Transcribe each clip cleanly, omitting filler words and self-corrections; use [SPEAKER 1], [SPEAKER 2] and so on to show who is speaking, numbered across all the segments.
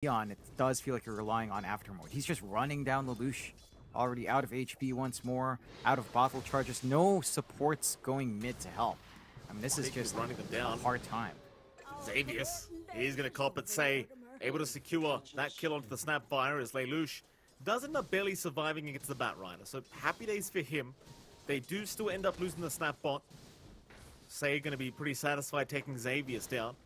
[SPEAKER 1] Neon, it does feel like you're relying on after mode. He's just running down Lelouch, already out of HP once more, out of bottle charges, no supports going mid to help. I mean, this is just
[SPEAKER 2] running them
[SPEAKER 1] a
[SPEAKER 2] down.
[SPEAKER 1] hard time.
[SPEAKER 2] Xavius, he's going to cop it, say, able to secure that kill onto the Snapfire as Lelouch does end up barely surviving against the Batrider. So happy days for him. They do still end up losing the Snap bot. Say going to be pretty satisfied taking Xavius down.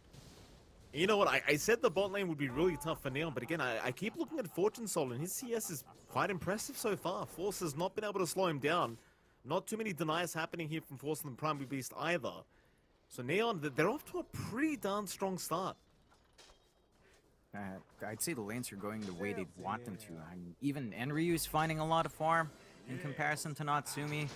[SPEAKER 2] You know what, I said the bot lane would be really tough for Neon, but again, I keep looking at Fortune Soul, and his CS is quite impressive so far. Force has not been able to slow him down. Not too many deniers happening here from Force and the Primary Beast either. So Neon, they're off to a pretty darn strong start.
[SPEAKER 1] I'd say the lanes are going the way they'd want them to. I mean, even Enryu's finding a lot of farm in comparison to Natsumi.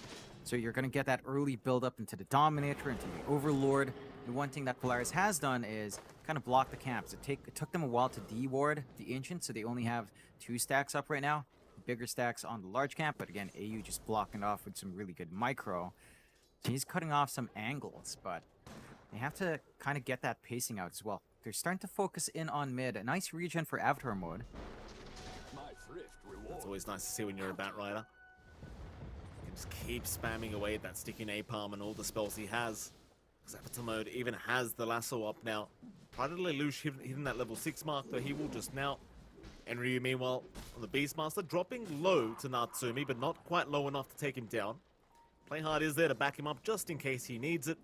[SPEAKER 1] So you're going to get that early build up into the Dominator, into the Overlord. The one thing that Polaris has done is kind of block the camps. It took them a while to de-ward the Ancient, so they only have 2 stacks up right now. Bigger stacks on the large camp, but again, AU just blocking it off with some really good micro. So he's cutting off some angles, but they have to kind of get that pacing out as well. They're starting to focus in on mid. A nice regen for Avatar mode.
[SPEAKER 2] It's always nice to see when you're a Batrider. You can just keep spamming away at that sticky napalm and all the spells he has. Avatar mode even has the lasso up now. Prior to Lelouch hitting that level 6 mark, though, he will just now. Enryu, meanwhile, on the Beastmaster, dropping low to Natsumi, but not quite low enough to take him down. Playhard is there to back him up just in case he needs it.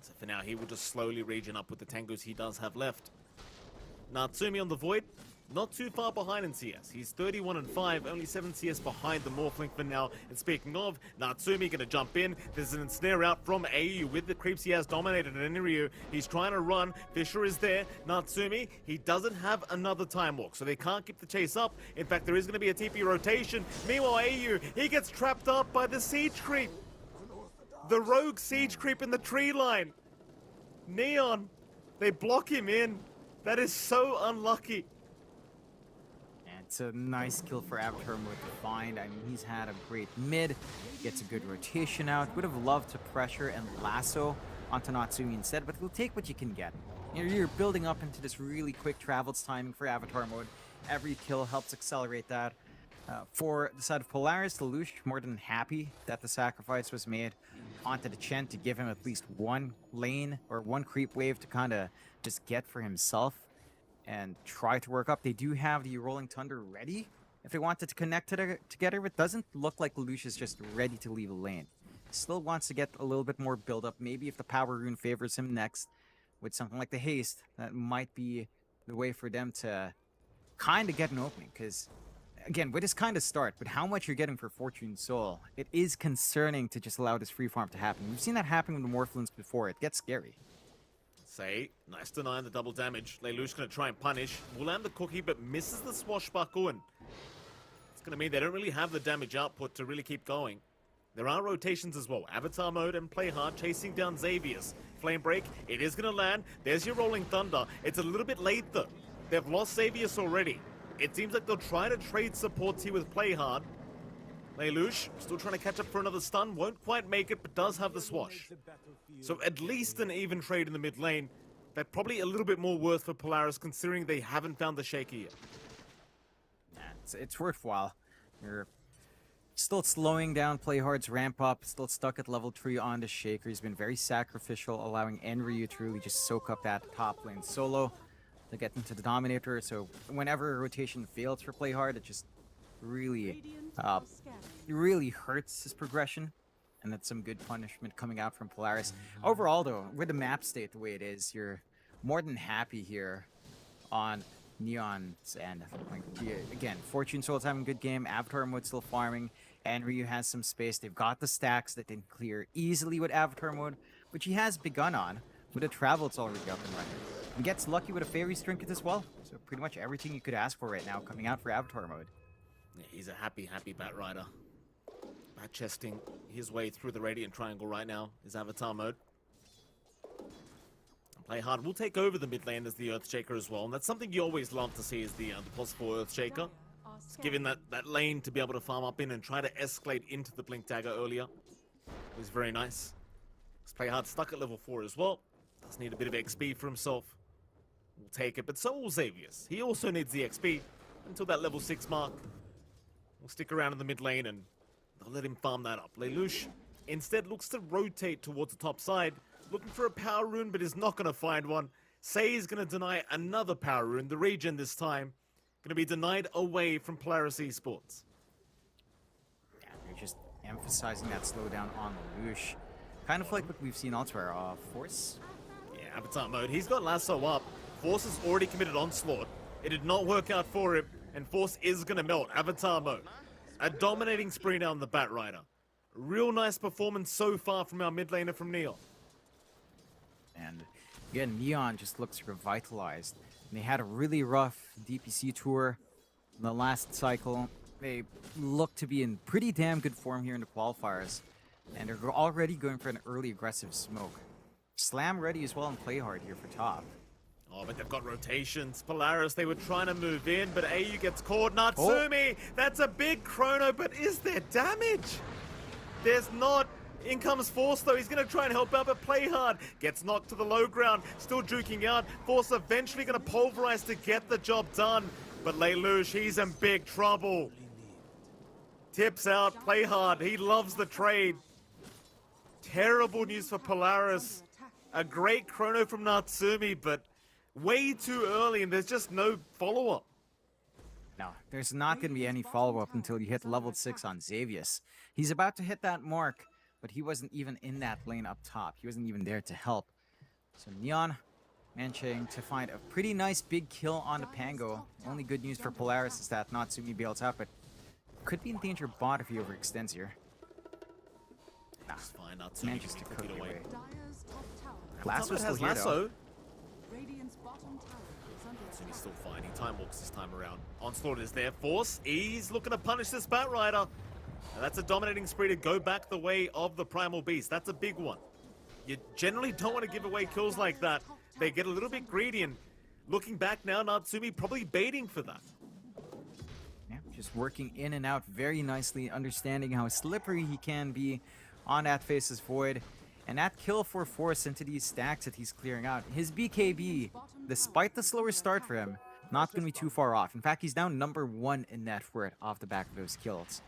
[SPEAKER 2] So for now, he will just slowly regen up with the tangos he does have left. Natsumi on the Void, not too far behind in CS. He's 31 and 5, only 7 CS behind the Morphling for now. And speaking of, Natsumi gonna jump in. There's an ensnare out from AU with the creeps he has dominated in Enryu. He's trying to run. Fisher is there. Natsumi, he doesn't have another time walk, so they can't keep the chase up. In fact, there is gonna be a TP rotation. Meanwhile, AU, he gets trapped up by the siege creep. The rogue siege creep in the tree line. Neon, they block him in. That is so unlucky.
[SPEAKER 1] It's a nice kill for Avatar mode to find. I mean, he's had a great mid, gets a good rotation out. Would have loved to pressure and lasso onto Natsumi instead, but he'll take what you can get. You're building up into this really quick travels timing for Avatar mode. Every kill helps accelerate that. For the side of Polaris, Lelouch more than happy that the sacrifice was made onto the Chen to give him at least one lane or one creep wave to kind of just get for himself and try to work up. They do have the Rolling Thunder ready if they wanted to connect together, but it doesn't look like Lelouch is just ready to leave a lane. Still wants to get a little bit more build up. Maybe if the Power Rune favors him next with something like the Haste, that might be the way for them to kind of get an opening, because again, with this kind of start, but how much you're getting for Fortune Soul, it is concerning to just allow this free farm to happen. We've seen that happen with the Morphlins before. It gets scary.
[SPEAKER 2] Say, nice denying the double damage. Lelouch gonna try and punish. Will land the cookie, but misses the swashbuckle, and it's gonna mean they don't really have the damage output to really keep going. There are rotations as well. Avatar mode and play hard, chasing down Xavius. Flame break, it is gonna land. There's your Rolling Thunder. It's a little bit late though. They've lost Xavius already. It seems like they'll try to trade supports here with play hard. Lelouch still trying to catch up for another stun. Won't quite make it, but does have the swash. So at least an even trade in the mid lane. That's probably a little bit more worth for Polaris, considering they haven't found the Shaker yet.
[SPEAKER 1] Yeah, it's worthwhile. You're still slowing down Playhard's ramp up, still stuck at level 3 on the Shaker. He's been very sacrificial, allowing Enryu to really just soak up that top lane solo to get into the Dominator. So whenever a rotation fails for Playhard, it just really hurts his progression. And that's some good punishment coming out from Polaris. Overall, though, with the map state the way it is, you're more than happy here on Neon's end. Like, again, Fortune Soul's having a good game. Avatar mode still farming. Enryu has some space. They've got the stacks that they can clear easily with Avatar mode, which he has begun on. With a travel, it's already up and running. He gets lucky with a Fairy's Trinket as well. So pretty much everything you could ask for right now coming out for Avatar mode.
[SPEAKER 2] Yeah, he's a happy Batrider. Bat chesting his way through the Radiant Triangle right now is Avatar mode. And play hard will take over the mid lane as the Earthshaker as well, and that's something you always love to see is the possible Earthshaker. It's giving that lane to be able to farm up in and try to escalate into the Blink Dagger earlier. It was very nice. Let's play hard stuck at level 4 as well. Does need a bit of XP for himself. will take it, but so will Xavius. He also needs the XP until that level 6 mark. We'll stick around in the mid lane and they'll let him farm that up. Lelouch instead looks to rotate towards the top side, looking for a power rune, but is not going to find one. Say is going to deny another power rune, the regen this time. Going to be denied away from Polaris Esports.
[SPEAKER 1] Yeah, they're just emphasizing that slowdown on Lelouch. Kind of like what we've seen elsewhere. Force.
[SPEAKER 2] Yeah, Avatar mode. He's got Lasso up. Force has already committed Onslaught. It did not work out for him, and Force is going to melt. Avatar mode. A dominating spree now on the Bat Rider. Real nice performance so far from our mid laner from Neon.
[SPEAKER 1] And again, Neon just looks revitalized. And they had a really rough DPC tour in the last cycle. They look to be in pretty damn good form here in the qualifiers. And they're already going for an early aggressive smoke. Slam ready as well and play hard here for top.
[SPEAKER 2] Oh, but they've got rotations. Polaris, they were trying to move in, but AU gets caught. Natsumi, that's a big chrono, but is there damage? There's not. In comes Force, though. He's going to try and help out, but play hard. Gets knocked to the low ground. Still juking out. Force eventually going to pulverize to get the job done. But Lelouch, he's in big trouble. Tips out. Play hard. He loves the trade. Terrible news for Polaris. A great chrono from Natsumi, but way too early, and there's just no follow-up.
[SPEAKER 1] No, there's not going to be any follow-up until you hit level 6 on Xavius. He's about to hit that mark, but he wasn't even in that lane up top. He wasn't even there to help. So Neon managing to find a pretty nice big kill on the Pango. Only good news for Polaris is that Natsumi bails out, but could be in danger bot if he overextends here. Nah,
[SPEAKER 2] It's fine, Natsumi
[SPEAKER 1] manages
[SPEAKER 2] can
[SPEAKER 1] to
[SPEAKER 2] be
[SPEAKER 1] cook
[SPEAKER 2] cooked
[SPEAKER 1] it
[SPEAKER 2] away.
[SPEAKER 1] away.
[SPEAKER 2] Lasso's
[SPEAKER 1] Lasso's still
[SPEAKER 2] has
[SPEAKER 1] here, though.
[SPEAKER 2] Lasso.
[SPEAKER 3] Radiant's bottom tower is under
[SPEAKER 2] Natsumi's
[SPEAKER 3] attack.
[SPEAKER 2] still fine. He time walks this time around. Onslaught is there. Force, he's looking to punish this Bat Rider. And that's a dominating spree to go back the way of the Primal Beast. That's a big one. You generally don't want to give away kills like that. They get a little bit greedy, and looking back now, Natsumi probably baiting for that.
[SPEAKER 1] Yeah, just working in and out very nicely, understanding how slippery he can be on that Faceless Void. And that kill for Force into these stacks that he's clearing out. His BKB, despite the slower start for him, not going to be too far off. In fact, he's now #1 in net worth off the back of those kills.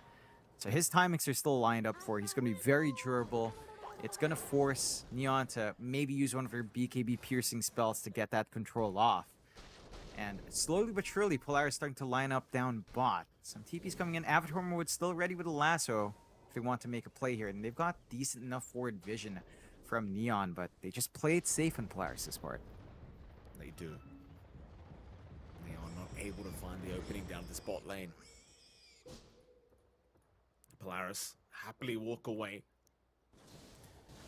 [SPEAKER 1] So his timings are still lined up for. He's going to be very durable. It's going to force Neon to maybe use one of her BKB piercing spells to get that control off. And slowly but surely, Polaris starting to line up down bot. Some TP's coming in. Avatar mode still ready with a lasso if they want to make a play here. And they've got decent enough forward vision from Neon, but they just play it safe in Polaris' part.
[SPEAKER 2] They do. They are not able to find the opening down this bot lane. Polaris happily walk away.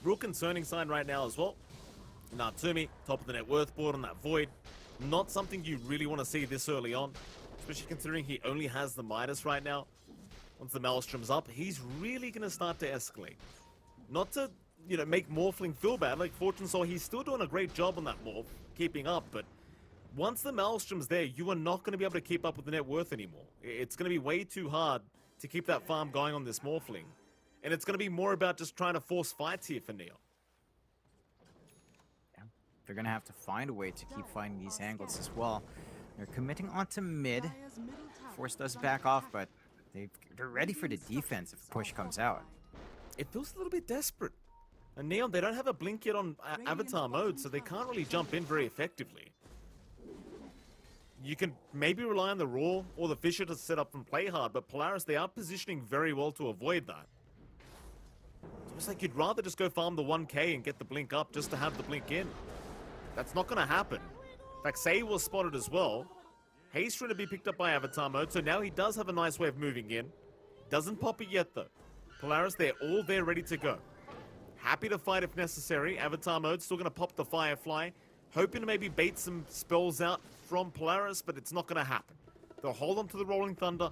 [SPEAKER 2] Real concerning sign right now as well. Natsumi, top of the net worth board on that Void. Not something you really want to see this early on, especially considering he only has the Midas right now. Once the Maelstrom's up, he's really going to start to escalate. Not to, make Morphling feel bad. Like Fortune saw, he's still doing a great job on that Morph, keeping up, but once the Maelstrom's there, you are not going to be able to keep up with the net worth anymore. It's going to be way too hard to keep that farm going on this Morphling. And it's going to be more about just trying to force fights here for Neo.
[SPEAKER 1] Yeah, they're going to have to find a way to keep finding these angles as well. They're committing onto mid.
[SPEAKER 3] Dire's middle tower
[SPEAKER 1] Force does
[SPEAKER 3] is under
[SPEAKER 1] back off,
[SPEAKER 3] attack.
[SPEAKER 1] but they're ready for the defense if the push comes out.
[SPEAKER 2] It feels a little bit desperate. And Neon, they don't have a blink yet on Avatar mode, so they can't really jump in very effectively. You can maybe rely on the Raw or the Fisher to set up and play hard, but Polaris, they are positioning very well to avoid that. It's almost like you'd rather just go farm the 1k and get the blink up just to have the blink in. That's not going to happen. In fact, Say was spotted as well. Hayes trying to be picked up by Avatar mode, so now he does have a nice way of moving in. Doesn't pop it yet, though. Polaris, they're all there ready to go. Happy to fight if necessary. Avatar mode, still going to pop the Firefly. Hoping to maybe bait some spells out from Polaris, but it's not going to happen. They'll hold on to the Rolling Thunder.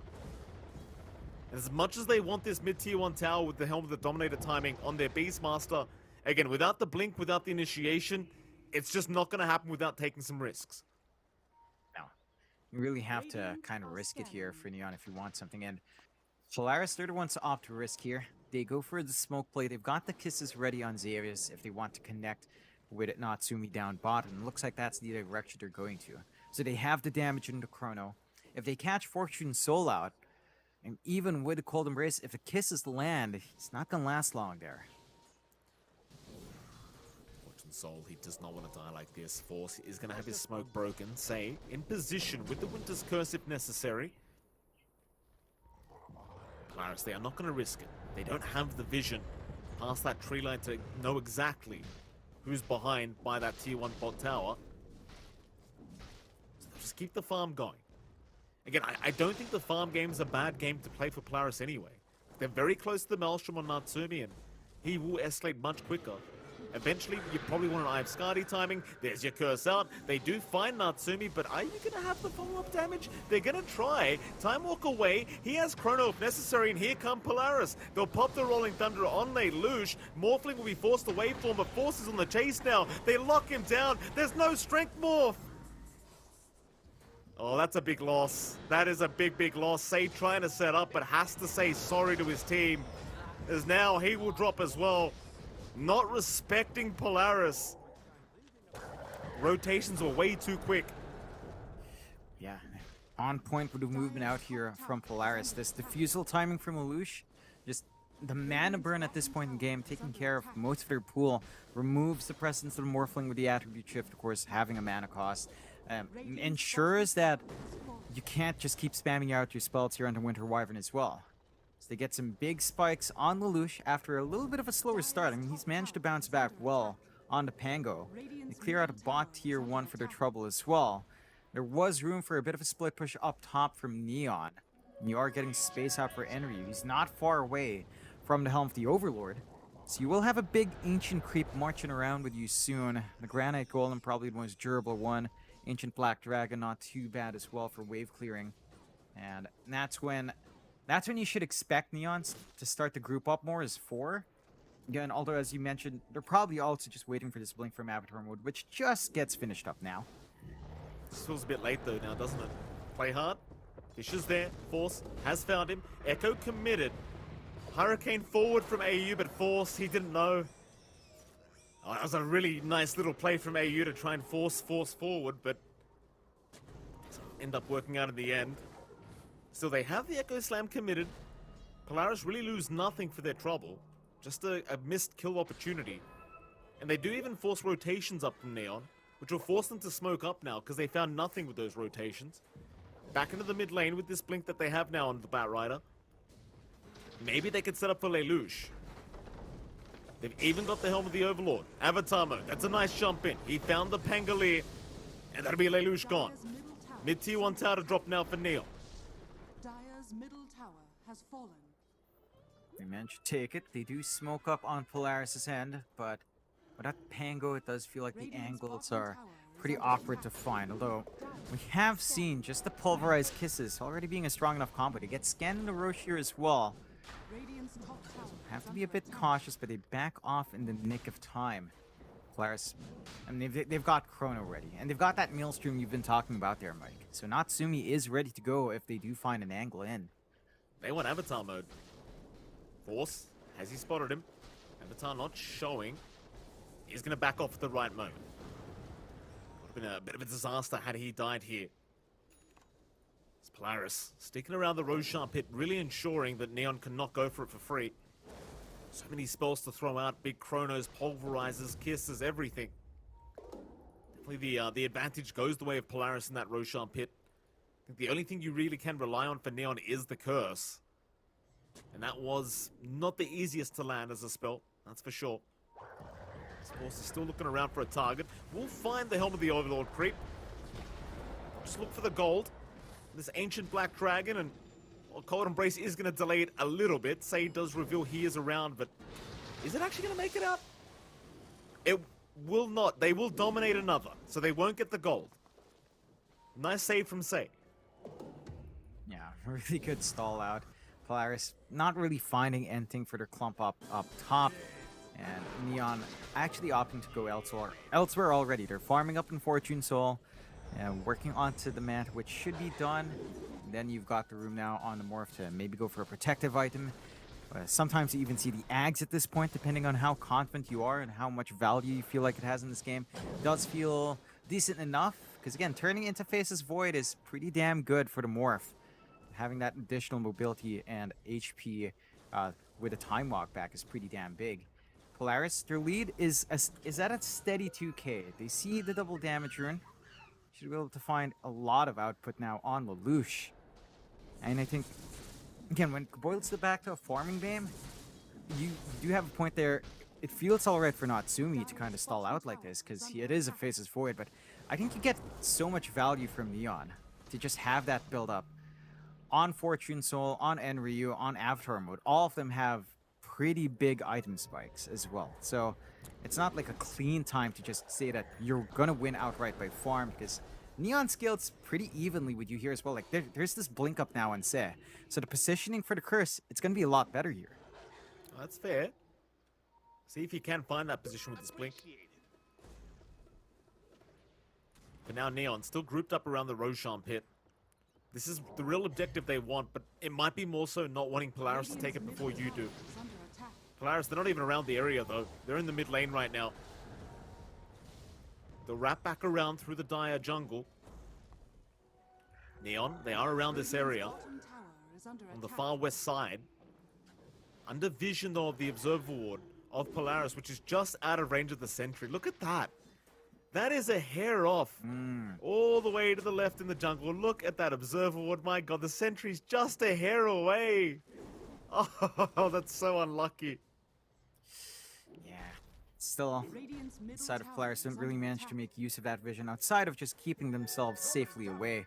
[SPEAKER 2] And as much as they want this mid-tier 1 tower with the Helm of the Dominator timing on their Beastmaster, again, without the blink, without the initiation, it's just not going to happen without taking some risks.
[SPEAKER 1] No, you really have to kind of risk it here for Neon if you want something. And Polaris, they're the ones to opt to risk here. They go for the smoke play. They've got the kisses ready on Xavius if they want to connect with Natsumi down bottom. Looks like that's the direction they're going to. So they have the damage into Chrono. If they catch Fortune Soul out, and even with the Cold Embrace, if it kisses the land, it's not going to last long there.
[SPEAKER 2] Fortune Soul, he does not want to die like this. Force is going to have his smoke broken. Say, in position with the Winter's Curse if necessary. Polaris, they are not going to risk it. They don't have the vision past that tree line to know exactly who's behind by that tier 1 bot tower. So they'll just keep the farm going. Again, I don't think the farm game is a bad game to play for Polaris anyway. They're very close to the Maelstrom on Natsumi, and he will escalate much quicker. Eventually, you probably want an Eye of Skadi timing. There's your curse out. They do find Natsumi, but are you going to have the follow-up damage? They're going to try. Time Walk away. He has Chrono if necessary, and here come Polaris. They'll pop the Rolling Thunder on Lelouch. Morphling will be forced away from him, but Force is on the chase now. They lock him down. There's no Strength Morph. Oh, that's a big loss. That is a big, big loss. Say trying to set up, but has to say sorry to his team. As now he will drop as well. Not respecting Polaris. Rotations were way too quick.
[SPEAKER 1] Yeah, on point with the movement out here from Polaris. This diffusal timing from Lelouch, just the mana burn at this point in the game, taking care of most of their pool, removes the presence of the Morphling with the attribute shift, of course, having a mana cost. Ensures that you can't just keep spamming out your spells here on the Winter Wyvern as well. So they get some big spikes on Lelouch after a little bit of a slower start. I mean, he's managed to bounce back well on the Pango. They clear out a bot tier 1 for their trouble as well. There was room for a bit of a split push up top from Neon. And you are getting space out for Enryu. He's not far away from the helm of the Overlord. So you will have a big Ancient Creep marching around with you soon. The Granite Golem, probably the most durable one. Ancient Black Dragon, not too bad as well for wave clearing. And that's when you should expect Neons to start to group up more as 4. Again, although as you mentioned, they're probably also just waiting for this Blink from Avatar mode, which just gets finished up now.
[SPEAKER 2] This feels a bit late though now, doesn't it? Play hard. Fish is there. Force has found him. Echo committed. Hurricane forward from AU, but Force, he didn't know. Oh, that was a really nice little play from AU to try and force forward, but end up working out in the end. So they have the Echo Slam committed. Polaris really lose nothing for their trouble. Just a missed kill opportunity. And they do even force rotations up from Neon, which will force them to smoke up now because they found nothing with those rotations. Back into the mid lane with this blink that they have now on the Batrider. Maybe they could set up for Lelouch. They've even got the Helm of the Overlord. Avatar mode. That's a nice jump in. He found the Pangolier. And that'll be Lelouch gone. Mid tier 1 tower to drop now for Neon.
[SPEAKER 3] Dire's middle tower has fallen.
[SPEAKER 1] They managed to take it. They do smoke up on Polaris' end, but with that Pango, it does feel like the angles are pretty awkward to find. Although, we have seen just the Pulverized Kisses already being a strong enough combo to get scanned in the Roche here as well.
[SPEAKER 3] Radiant's top tower
[SPEAKER 1] Have to be a bit cautious, but they back off in the nick of time. Polaris, I mean, they've got Chrono ready, and they've got that Maelstrom you've been talking about there, Mike. So Natsumi is ready to go if they do find an angle in.
[SPEAKER 2] They want Avatar mode. Force, has he spotted him? Avatar not showing. He's going to back off at the right moment. Would have been a bit of a disaster had he died here. It's Polaris sticking around the Roshan pit, really ensuring that Neon cannot go for it for free. So many spells to throw out, big Chronos, Pulverizers, Kisses, everything. Definitely the advantage goes the way of Polaris in that Roshan pit. I think the only thing you really can rely on for Neon is the Curse. And that was not the easiest to land as a spell, that's for sure. Force is still looking around for a target. We'll find the Helm of the Overlord creep. Just look for the gold. This Ancient Black Dragon, and well, Cold Embrace is going to delay it a little bit. Say does reveal he is around, but is it actually going to make it out? It will not. They will dominate another, so they won't get the gold. Nice save from Say.
[SPEAKER 1] Yeah, really good stall out. Polaris not really finding anything for their clump up top. And Neon actually opting to go elsewhere already. They're farming up in Fortune Soul and working onto the Mant, which should be done. Then you've got the room now on the Morph to maybe go for a protective item. Sometimes you even see the Ags at this point, depending on how confident you are and how much value you feel like it has in this game. It does feel decent enough, because again, turning into Faceless Void is pretty damn good for the Morph. Having that additional mobility and HP with a Time Walk back is pretty damn big. Polaris, their lead is at a steady 2k. They see the double damage rune. Should be able to find a lot of output now on Lelouch. And I think, again, when it boils back to a farming game, you do have a point there. It feels alright for Natsumi to kind of stall out like this, because it is a Faceless Void, but I think you get so much value from Neon to just have that build up. On Fortune Soul, on Enryu, on Avatar mode, all of them have pretty big item spikes as well. So it's not like a clean time to just say that you're gonna win outright by farm, because Neon scales pretty evenly with you here as well. Like there's this blink up now on Se. So the positioning for the curse, it's gonna be a lot better here.
[SPEAKER 2] That's fair. See if you can find that position with this blink. But now Neon still grouped up around the Roshan pit. This is the real objective they want, but it might be more so not wanting Polaris to take it before you do. Polaris, they're not even around the area though. They're in the mid lane right now. They'll wrap back around through the dire jungle. Neon, they are around this area. On the far west side. Under vision though of the Observer Ward of Polaris, which is just out of range of the sentry. Look at that. That is a hair off. All the way to the left in the jungle. Look at that Observer Ward. My god, the sentry's just a hair away. Oh, that's so unlucky.
[SPEAKER 1] Yeah. Still, side of Polaris didn't really manage to make use of that vision outside of just keeping themselves safely away.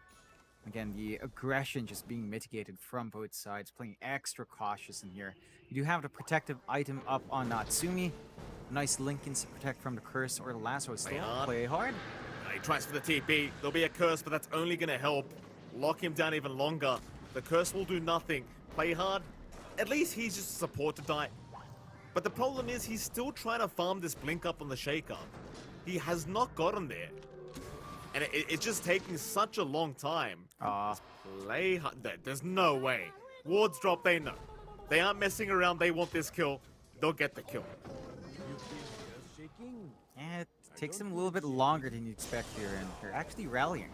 [SPEAKER 1] Again, the aggression just being mitigated from both sides, playing extra cautious in here. You do have the protective item up on Natsumi. Nice Lincolns to protect from the curse or the lasso. Still play hard.
[SPEAKER 2] He tries for the TP. There'll be a curse, but that's only going to help lock him down even longer. The curse will do nothing. Play hard. At least he's just a support to die. But the problem is he's still trying to farm this blink up on the Shaker. He has not gotten there. And it's just taking such a long time. Play hard. There's no way. Wards drop, they know. They aren't messing around. They want this kill. They'll get the kill.
[SPEAKER 1] Yeah, it takes them a little bit longer than you expect here, and they're actually rallying.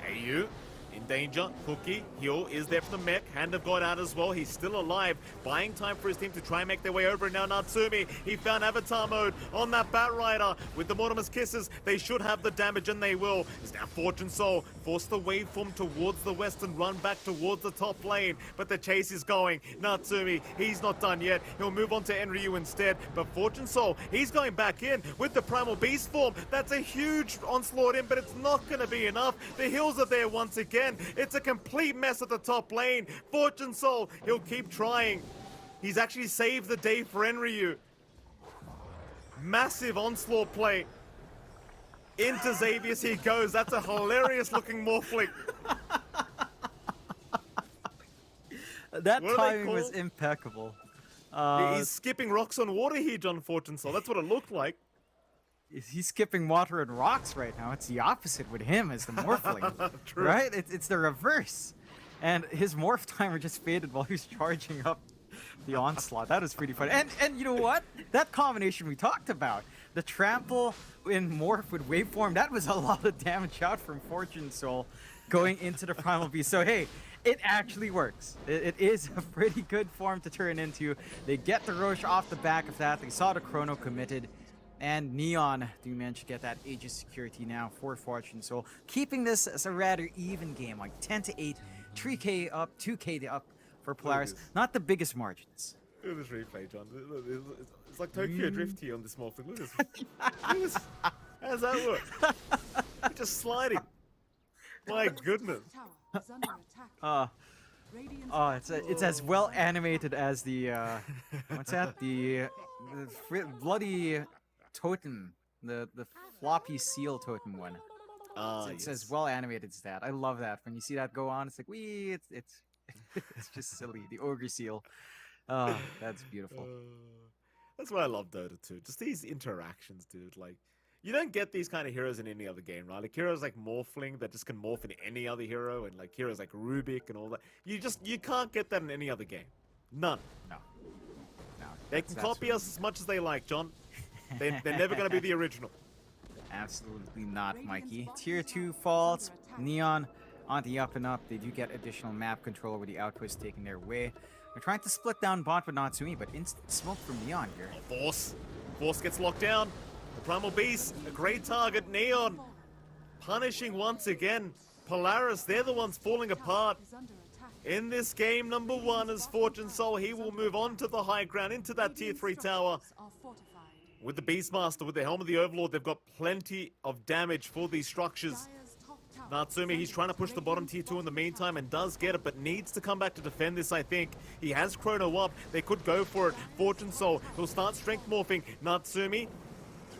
[SPEAKER 2] Hey, you. In danger. Cookie, heal is there for the mech. Hand of God out as well. He's still alive. Buying time for his team to try and make their way over. And now Natsumi, he found Avatar mode on that Bat Rider. With the Mortimer's Kisses, they should have the damage, and they will. It's now Fortune Soul. Force the waveform towards the west and run back towards the top lane. But the chase is going. Natsumi, he's not done yet. He'll move on to Enryu instead. But Fortune Soul, he's going back in with the Primal Beast form. That's a huge onslaught in, but it's not going to be enough. The heals are there once again. It's a complete mess at the top lane. Fortune Soul, he'll keep trying. He's actually saved the day for Enryu. Massive onslaught play. Into Xavius he goes. That's a hilarious looking Morphling.
[SPEAKER 1] That timing was impeccable.
[SPEAKER 2] He's skipping rocks on water here, John Fortune Soul. That's what it looked like.
[SPEAKER 1] He's skipping water and rocks right now. It's the opposite with him as the Morphling. Right? It's the reverse. And his morph timer just faded while he was charging up the onslaught. That was pretty funny. And you know what? That combination we talked about. The trample in morph with waveform, that was a lot of damage out from Fortune Soul going into the Primal Beast. So hey, it actually works. It is a pretty good form to turn into. They get the Roche off the back of that. They saw the Chrono committed. And Neon do manage to get that Aegis security now for Fortune Soul, keeping this as a rather even game, like 10-8, 3k up, 2k up for Polaris. Not the biggest margins.
[SPEAKER 2] Look at this replay, John. It's like Tokyo Drift here on this Morphling. Look at this. Look at this. How does that work? It's just sliding. My goodness.
[SPEAKER 1] It's as well animated as the what's that? The bloody totem, the floppy seal totem one. It's as well animated as that. I love that. When you see that go on, it's like it's just silly. The ogre seal. Oh, that's beautiful.
[SPEAKER 2] That's why I love Dota too. Just these interactions, dude. Like, you don't get these kind of heroes in any other game, right? Like heroes like Morphling that just can morph into any other hero, and like heroes like Rubik and all that. You can't get that in any other game. None.
[SPEAKER 1] No. No.
[SPEAKER 2] They can copy us as much as they like, John. They're never going to be the original.
[SPEAKER 1] Absolutely not, Mikey. Tier 2 falls. Neon on the up and up. They do get additional map control with the outpost taking their way. They're trying to split down bot with Natsumi, but instant smoke from Neon here.
[SPEAKER 2] Force. Force gets locked down. The Primal Beast, a great target. Neon punishing once again. Polaris, they're the ones falling apart.
[SPEAKER 3] Is under attack.
[SPEAKER 2] In this game, number 1 is Fortune Soul. He will move on to the high ground, into that tier 3 tower.
[SPEAKER 3] Structures are fortified.
[SPEAKER 2] With the Beastmaster, with the Helm of the Overlord, they've got plenty of damage for these structures.
[SPEAKER 3] Dire's top tower
[SPEAKER 2] Natsumi, he's trying to push the bottom tier 2 in the meantime and does get it, but needs to come back to defend this, I think. He has Chrono up. They could go for it. Fortune Soul, he'll start strength morphing. Natsumi,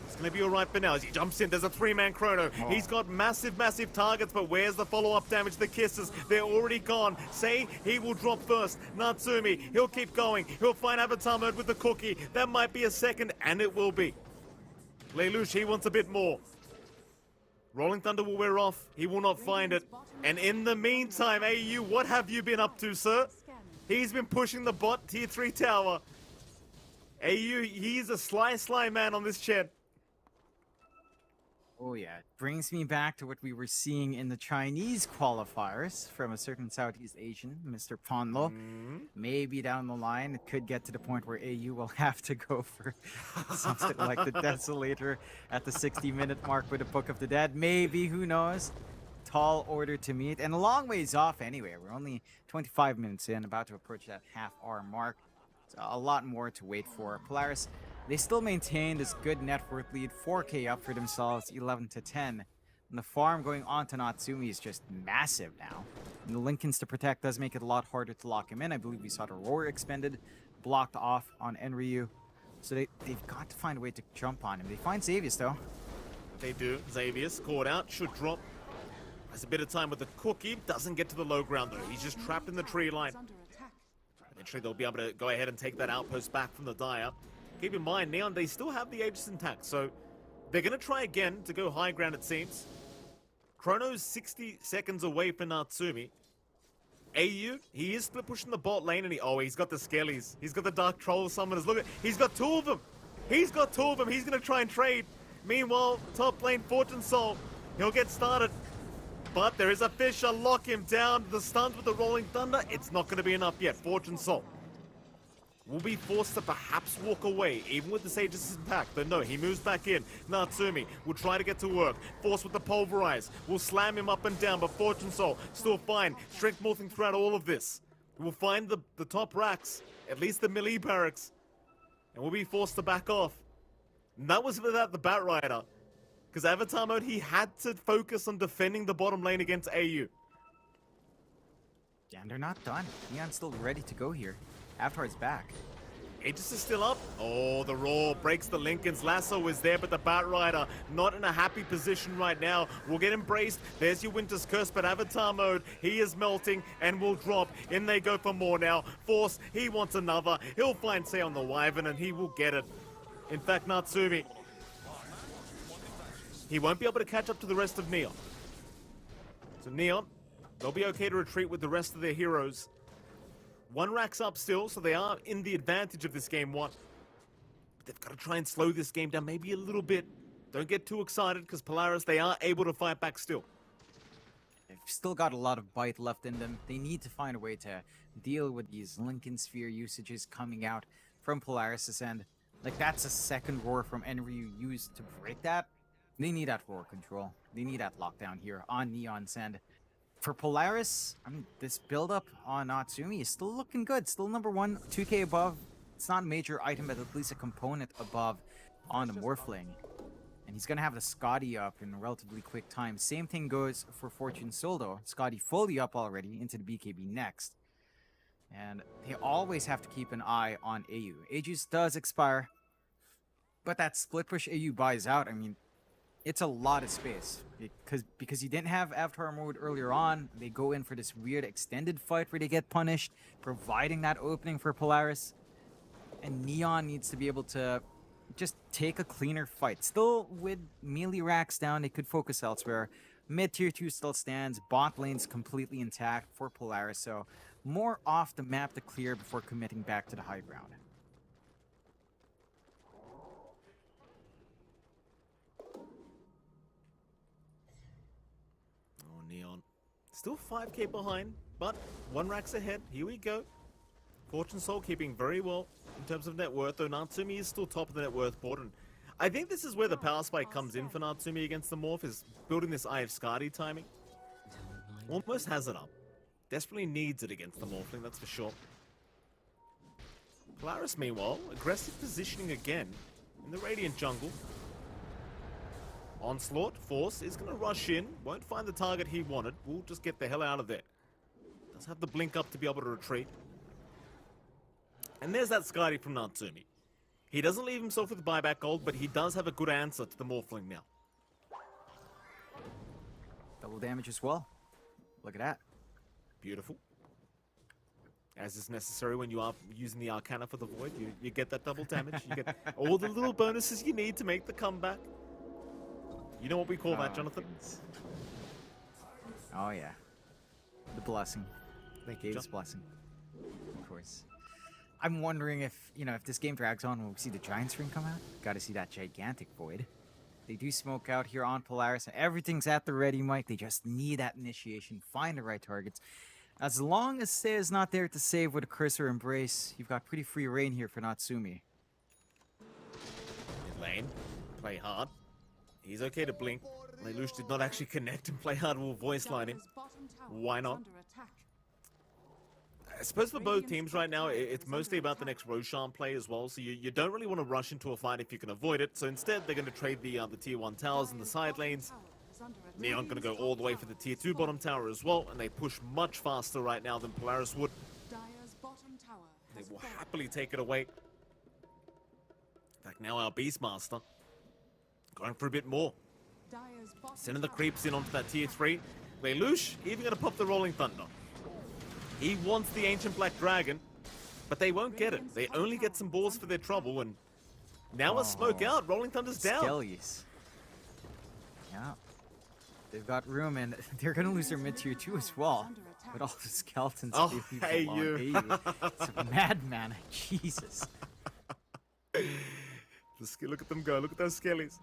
[SPEAKER 2] it's going to be all right for now. As he jumps in, there's a 3-man Chrono.
[SPEAKER 1] Oh.
[SPEAKER 2] He's got massive, massive targets, but where's the follow-up damage? The kisses, they're already gone. Say he will drop first. Natsumi, he'll keep going. He'll find Avatar mode with the cookie. That might be a second, and it will be. Lelouch, he wants a bit more. Rolling Thunder will wear off. He will not find it. And in the meantime, AU, what have you been up to, sir? He's been pushing the bot tier 3 tower. AU, he's a sly man on this chat.
[SPEAKER 1] Oh yeah, it brings me back to what we were seeing in the Chinese qualifiers from a certain Southeast Asian, Mr. Ponlo. Maybe down the line, it could get to the point where AU will have to go for something like the Desolator at the 60-minute mark with the Book of the Dead. Maybe, who knows? Tall order to meet, and a long ways off anyway. We're only 25 minutes in, about to approach that half-hour mark. So a lot more to wait for. Polaris, they still maintain this good net worth lead, 4K up for themselves, 11 to 10. And the farm going on to Natsumi is just massive now. And the Lincolns to protect does make it a lot harder to lock him in. I believe we saw the Roar expended, blocked off on Enryu. So they've got to find a way to jump on him. They find Xavius though.
[SPEAKER 2] They do. Xavius caught out, should drop. Has a bit of time with the cookie. Doesn't get to the low ground though. He's just trapped in the tree line.
[SPEAKER 3] Is under attack.
[SPEAKER 2] Eventually they'll be able to go ahead and take that outpost back from the Dire. Keep in mind, Neon, they still have the Aegis intact, so they're going to try again to go high ground, it seems. Chrono's 60 seconds away for Natsumi. AU, he is split pushing the bot lane, and he's got the Skellies. He's got the Dark Troll Summoners. Look at, he's got 2 of them. He's got 2 of them. He's going to try and trade. Meanwhile, top lane Fortune Soul, he'll get started. But there is a Fisher, lock him down. The stuns with the Rolling Thunder, it's not going to be enough yet. Fortune Soul will be forced to perhaps walk away, even with the Sage's intact. But no, he moves back in. Natsumi will try to get to work. Force with the Pulverize. Will slam him up and down, but Fortune Soul still fine. Strength morphing throughout all of this. We'll find the top racks, at least the melee barracks, and we'll be forced to back off. And that was without the Bat Rider. Because Avatar mode, he had to focus on defending the bottom lane against AU.
[SPEAKER 1] And they're not done. Neon's still ready to go here. Avatar's back.
[SPEAKER 2] Aegis is still up. Oh, the Roar breaks the Lincoln's. Lasso is there, but the Bat Rider not in a happy position right now. Will get embraced. There's your Winter's Curse, but Avatar mode, he is melting and will drop. In they go for more now. Force, he wants another. He'll find Say on the Wyvern and he will get it. In fact, Natsumi, he won't be able to catch up to the rest of Neon. So Neon, they'll be okay to retreat with the rest of their heroes. 1 rack's up still, so they are in the advantage of this game 1. But they've got to try and slow this game down maybe a little bit. Don't get too excited, because Polaris, they are able to fight back still.
[SPEAKER 1] They've still got a lot of bite left in them. They need to find a way to deal with these Lincoln Sphere usages coming out from Polaris' end. Like, that's a second Roar from Enryu used to break that. They need that Roar control. They need that lockdown here on Neon's end. For Polaris, I mean, this build-up on Natsumi is still looking good. Still number 1, 2k above. It's not a major item, but at least a component above on the Morphling. And he's going to have the Scotty up in a relatively quick time. Same thing goes for Fortune Soul, though. Scotty fully up already into the BKB next. And they always have to keep an eye on AU. Aegis does expire, but that split push AU buys out. I mean, it's a lot of space because you didn't have Avatar mode earlier on. They go in for this weird extended fight where they get punished, providing that opening for Polaris. And Neon needs to be able to just take a cleaner fight. Still with melee racks down, they could focus elsewhere. Mid tier 2 still stands. Bot lane's completely intact for Polaris, so more off the map to clear before committing back to the high ground.
[SPEAKER 2] Oh, Neon. Still 5k behind, but 1 racks ahead. Here we go. Fortune Soul keeping very well in terms of net worth, though Natsumi is still top of the net worth board. And I think this is where the power spike comes in for Natsumi against the Morph, is building this Eye of Skadi timing. Almost has it up. Desperately needs it against the Morphling, that's for sure. Polaris, meanwhile, aggressive positioning again in the Radiant jungle. Onslaught, Force is going to rush in, won't find the target he wanted, will just get the hell out of there. Does have the blink up to be able to retreat. And there's that Skadi from Natsumi. He doesn't leave himself with buyback gold, but he does have a good answer to the Morphling now.
[SPEAKER 1] Double damage as well. Look at that.
[SPEAKER 2] Beautiful. As is necessary when you are using the Arcana for the Void, you get that double damage. You get all the little bonuses you need to make the comeback. You know what we call that, Jonathan?
[SPEAKER 1] Goodness. Oh, yeah. The blessing.
[SPEAKER 2] Thank you,
[SPEAKER 1] Dave's blessing. Of course. I'm wondering if, if this game drags on, will we see the Giants ring come out? Gotta see that gigantic Void. They do smoke out here on Polaris, and everything's at the ready, Mike. They just need that initiation, find the right targets. As long as Seiya is not there to save with a Cursor Embrace, you've got pretty free reign here for Natsumi.
[SPEAKER 2] Mid lane, play hard. He's okay to blink. Lelouch did not actually connect and play hard. We'll voice line him.
[SPEAKER 3] Dire's bottom tower
[SPEAKER 2] Why
[SPEAKER 3] is
[SPEAKER 2] not?
[SPEAKER 3] under attack.
[SPEAKER 2] I suppose for both teams right now, it's mostly about the next Roshan play as well. So you don't really want to rush into a fight if you can avoid it. So instead, they're going to trade the tier 1 towers in the side lanes. Neon going to go all the way for the tier 2 bottom tower as well. And they push much faster right now than Polaris would.
[SPEAKER 3] Dire's bottom tower
[SPEAKER 2] They
[SPEAKER 3] has
[SPEAKER 2] will
[SPEAKER 3] fallen.
[SPEAKER 2] happily take it away. In fact, now our Beastmaster going for a bit more.
[SPEAKER 3] Dire's bottom
[SPEAKER 2] Sending the
[SPEAKER 3] tower
[SPEAKER 2] creeps in onto that tier 3. Lelouch even going to pop the Rolling Thunder. He wants the Ancient Black Dragon, but they won't get it. They only get some balls for their trouble, and now a smoke out. Rolling Thunder's down.
[SPEAKER 1] Skellies. Yeah. They've got room, and they're going to lose their mid-tier 2 as well.
[SPEAKER 3] under attack.
[SPEAKER 1] With all the skeletons.
[SPEAKER 2] Oh,
[SPEAKER 1] being
[SPEAKER 2] hey,
[SPEAKER 1] along.
[SPEAKER 2] you.
[SPEAKER 1] Hey, you. It's a madman. Jesus.
[SPEAKER 2] Look at them go. Look at those skellies.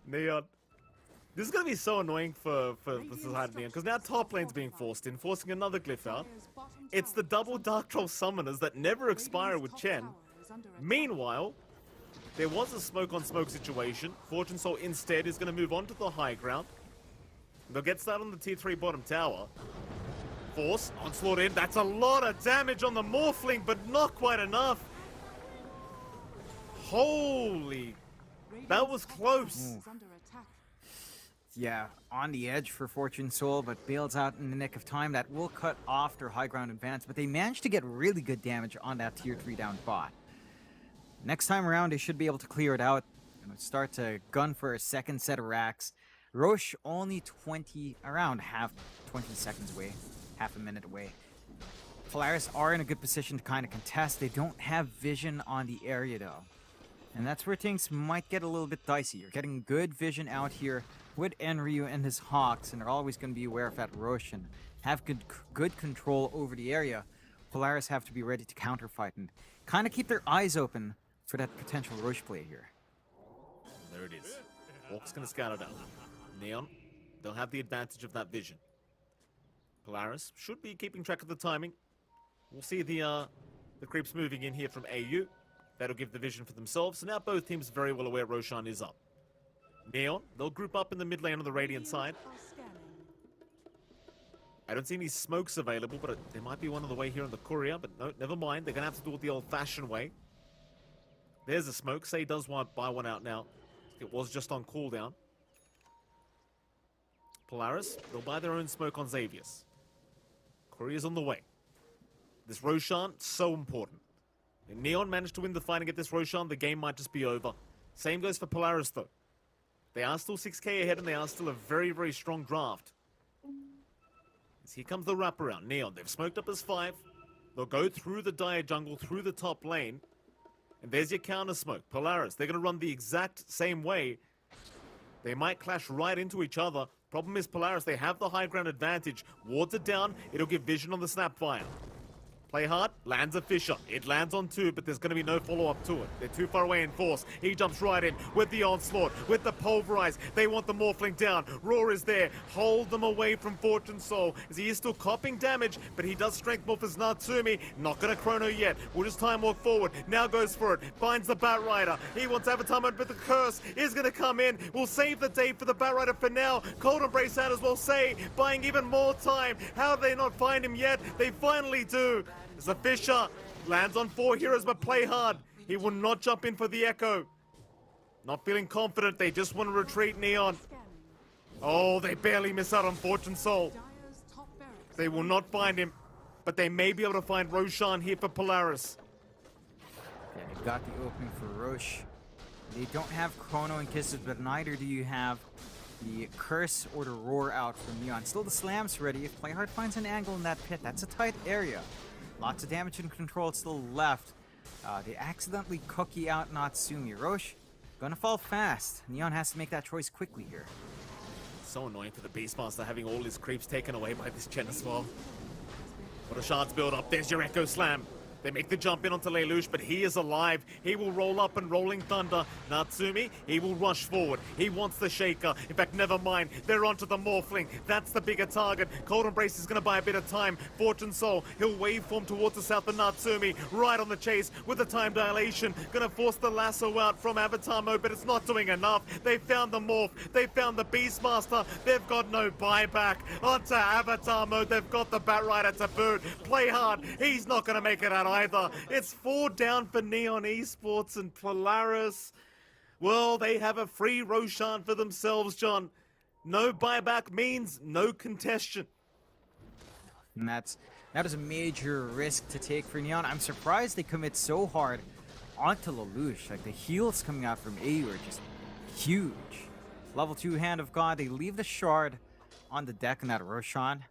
[SPEAKER 2] Neon. This is going to be so annoying for the side of Neon, because now top lane's being forcing another glyph out.
[SPEAKER 3] Dire's bottom
[SPEAKER 2] It's the
[SPEAKER 3] tower
[SPEAKER 2] double Dark Troll summoners that never expire
[SPEAKER 3] Radiant's
[SPEAKER 2] with
[SPEAKER 3] top
[SPEAKER 2] Chen.
[SPEAKER 3] tower is under attack.
[SPEAKER 2] Meanwhile, there was a smoke-on-smoke situation. Fortune Soul instead is going to move on to the high ground. They'll get started on the tier 3 bottom tower. Force, onslaught in. That's a lot of damage on the Morphling, but not quite enough. Holy... That was
[SPEAKER 3] Radiant's top
[SPEAKER 2] close.
[SPEAKER 3] tower is under attack.
[SPEAKER 1] Yeah, on the edge for Fortune Soul, but bails out in the nick of time. That will cut off their high ground advance, but they managed to get really good damage on that tier 3 down bot. Next time around, they should be able to clear it out and start to gun for a second set of racks. Roche only around 20 seconds away, half a minute away. Polaris are in a good position to kind of contest. They don't have vision on the area though. And that's where things might get a little bit dicey. You're getting good vision out here with Enryu and his Hawks, and they're always going to be aware of that Roche and have good control over the area. Polaris have to be ready to counterfight and kind of keep their eyes open for that potential Roche play here.
[SPEAKER 2] There it is. Hawk's going to scout it out. Neon, they'll have the advantage of that vision. Polaris should be keeping track of the timing. We'll see the creeps moving in here from AU. That'll give the vision for themselves. So now both teams are very well aware Roshan is up. Neon, they'll group up in the mid lane on the Radiant side.
[SPEAKER 3] Are scanning.
[SPEAKER 2] I don't see any smokes available, but there might be one on the way here on the courier. But no, never mind. They're going to have to do it the old-fashioned way. There's a smoke. Say does want buy one out now. It was just on cooldown. Polaris, they'll buy their own smoke on Xavius. Courier's on the way. This Roshan, so important. If Neon managed to win the fight and get this Roshan, the game might just be over. Same goes for Polaris, though. They are still 6k ahead, and they are still a very, very strong draft. As here comes the wraparound. Neon, they've smoked up as 5. They'll go through the Dire jungle, through the top lane. And there's your counter smoke. Polaris, they're going to run the exact same way. They might clash right into each other. Problem is Polaris, they have the high ground advantage. Wards it down, it'll give vision on the snapfire. Play hard, lands a Fisher. It lands on 2, but there's going to be no follow-up to it. They're too far away in force. He jumps right in with the onslaught, with the pulverize. They want the Morphling down. Roar is there. Hold them away from Fortune Soul, as he is still copping damage, but he does strength morph as Natsumi. Not going to chrono yet. Will just time walk forward. Now goes for it. Finds the Bat Rider. He wants Avatar mode, but the curse is going to come in. Will save the day for the Bat Rider for now. Cold Embrace out as well. Say, buying even more time. How do they not find him yet? They finally do. As the Fisher lands on 4 heroes, but play hard. He will not jump in for the Echo. Not feeling confident. They just want to retreat, Neon. Oh, they barely miss out on Fortune Soul.
[SPEAKER 3] Dire's top barracks.
[SPEAKER 2] They will not find him, but they may be able to find Roshan here for Polaris.
[SPEAKER 1] Yeah, you got the opening for Roche. They don't have Chrono and Kisses, but neither do you have the Curse or the Roar out from Neon. Still the Slam's ready. If Playhard finds an angle in that pit, that's a tight area. Lots of damage and control still left. They accidentally cookie out Natsumi. Roche gonna fall fast. Neon has to make that choice quickly here.
[SPEAKER 2] So annoying for the Beastmaster having all his creeps taken away by this Chen as well. What a shards build up. There's your Echo Slam. They make the jump in onto Lelouch, but he is alive. He will roll up and Rolling Thunder. Natsumi, he will rush forward. He wants the Shaker. In fact, never mind. They're onto the Morphling. That's the bigger target. Cold Embrace is going to buy a bit of time. Fortune Soul, he'll waveform towards the south of Natsumi. Right on the chase with the time dilation. Going to force the lasso out from Avatar mode, but it's not doing enough. They found the Morph. They found the Beastmaster. They've got no buyback. Onto Avatar mode. They've got the Bat Rider to boot. Play hard. He's not going to make it out either. It's 4 down for Neon Esports and Polaris. Well, they have a free Roshan for themselves, John. No buyback means no contestation.
[SPEAKER 1] And that is a major risk to take for Neon. I'm surprised they commit so hard onto Lelouch. Like, the heals coming out from AU are just huge. Level 2 Hand of God. They leave the shard on the deck in that Roshan.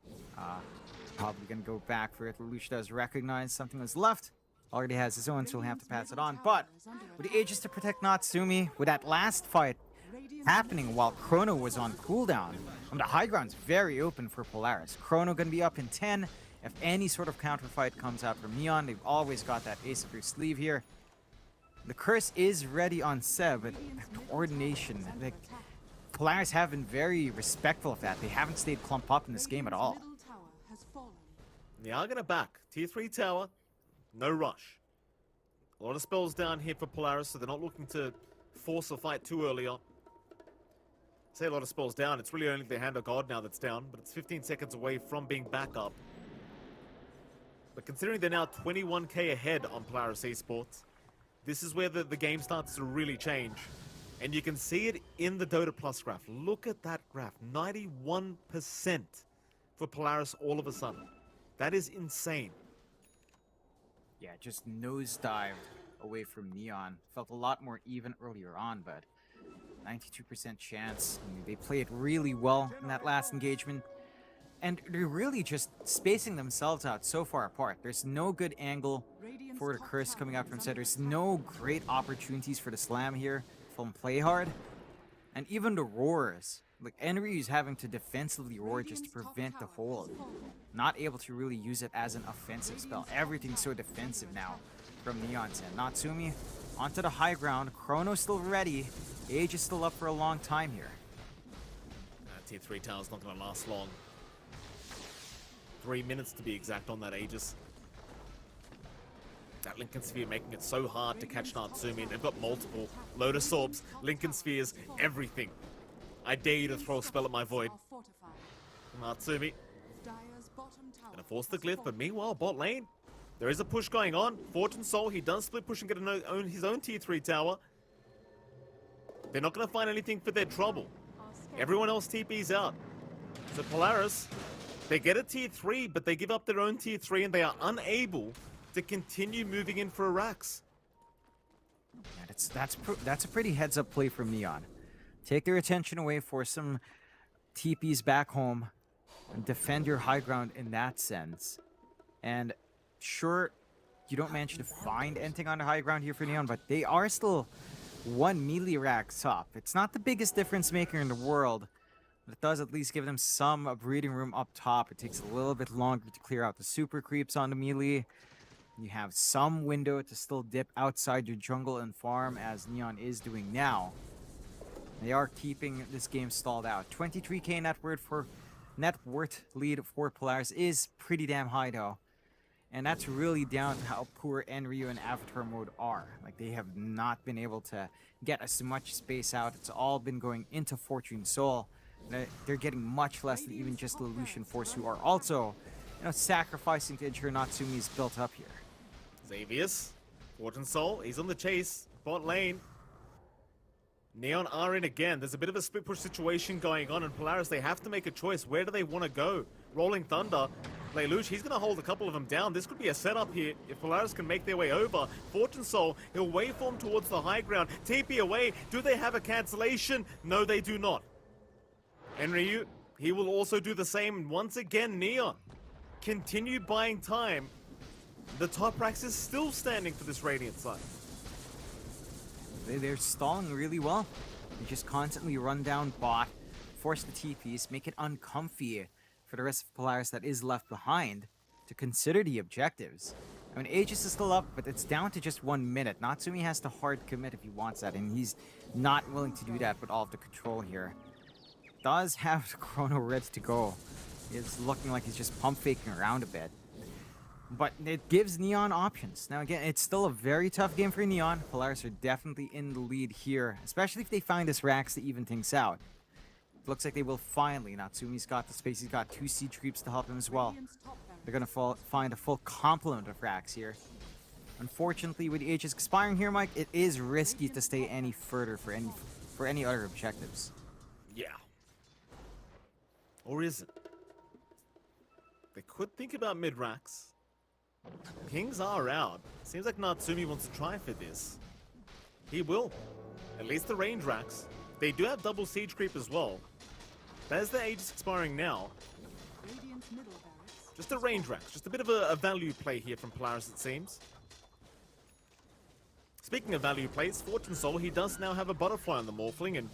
[SPEAKER 1] Probably gonna go back for it. Lelouch does recognize something was left. Already has his own, so he'll have to pass it on. But with the Aegis to protect Natsumi, with that last fight happening while Chrono was on cooldown, the high ground's very open for Polaris. Chrono gonna be up in 10. If any sort of counter fight comes out from Neon, they've always got that ace up your sleeve here. The curse is ready on Seb, but the coordination, like, Polaris have been very respectful of that. They haven't stayed clumped up in this game at all.
[SPEAKER 3] Middle tower has fallen.
[SPEAKER 2] They are going to back. Tier 3 tower, no rush. A lot of spells down here for Polaris, so they're not looking to force a fight too early on. Say a lot of spells down, it's really only the Hand of God now that's down, but it's 15 seconds away from being back up. But considering they're now 21k ahead on Polaris Esports, this is where the game starts to really change. And you can see it in the Dota Plus graph. Look at that graph, 91% for Polaris all of a sudden. That is insane.
[SPEAKER 1] Yeah, just nosedived away from Neon. Felt a lot more even earlier on, but 92% chance. I mean, they played really well in that last engagement. And they're really just spacing themselves out so far apart. There's no good angle for the curse coming out from set. There's no great opportunities for the slam here from play hard. And even the roars. Like, Enry is having to defensively roar just to prevent the hold. Not able to really use it as an offensive spell. Everything's so defensive now from Neon's end. Natsumi onto the high ground. Chrono's still ready. Age is still up for a long time here.
[SPEAKER 2] Tier 3 tower's not going to last long. 3 minutes to be exact on that Aegis. That Lincoln Sphere making it so hard to catch Natsumi, and they've got multiple Lotus Orbs, Lincoln Spheres, everything. I dare you to throw a spell at my void. Natsumi gonna force the glyph, but meanwhile, bot lane, there is a push going on. Fortune Soul, he does split push and get his own tier 3 tower. They're not gonna find anything for their trouble. Everyone else TP's out. So Polaris, they get a tier 3, but they give up their own tier 3 and they are unable to continue moving in for Arax.
[SPEAKER 1] Yeah, that's a pretty heads-up play from Neon. Take their attention away, force some TPs back home, and defend your high ground in that sense. And sure, you don't manage to find anything on the high ground here for Neon, but they are still 1 melee rack top. It's not the biggest difference maker in the world, But it does at least give them some breathing room up top. It takes a little bit longer to clear out the super creeps on the melee. You have some window to still dip outside your jungle and farm, as Neon is doing now. They are keeping this game stalled out. 23k net worth lead for Polaris is pretty damn high though. And that's really down to how poor Enryu and Avatar mode are. Like, they have not been able to get as much space out. It's all been going into Fortune Soul. They're getting much less than even just the Lucian Force, who are also, sacrificing to ensure Natsumi is built up here.
[SPEAKER 2] Xavius, Fortune Soul, he's on the chase. Bot lane. Neon are in again. There's a bit of a split push situation going on, and Polaris, they have to make a choice. Where do they want to go? Rolling Thunder. Lelouch, he's going to hold a couple of them down. This could be a setup here if Polaris can make their way over. Fortune Soul, he'll waveform towards the high ground. TP away. Do they have a cancellation? No, they do not. Enryu, he will also do the same. Once again, Neon continue buying time. The top racks is still standing for this Radiant side.
[SPEAKER 1] They're stalling really well. They just constantly run down bot, force the TPs, make it uncomfy for the rest of Polaris that is left behind to consider the objectives. I mean, Aegis is still up, but it's down to just 1 minute. Natsumi has to hard commit if he wants that, and he's not willing to do that with all of the control here. Does have the chrono ready to go. It's looking like he's just pump faking around a bit. But it gives Neon options. Now again, it's still a very tough game for Neon. Polaris are definitely in the lead here, especially if they find this Rax to even things out. Looks like they will finally. Natsumi's got the space. He's got 2 siege creeps to help him as well. They're going to find a full complement of Rax here. Unfortunately, with the Aegis expiring here, Mike, it is risky to stay any further for any other objectives.
[SPEAKER 2] Yeah. Or is it? They could think about mid-racks. Pings are out. Seems like Natsumi wants to try for this. He will. At least the range racks. They do have double siege creep as well. There's the Aegis expiring now.
[SPEAKER 3] Radiant's middle barracks.
[SPEAKER 2] Just a range racks. Just a bit of a value play here from Polaris, it seems. Speaking of value plays, Fortune Soul, he does now have a butterfly on the Morphling, and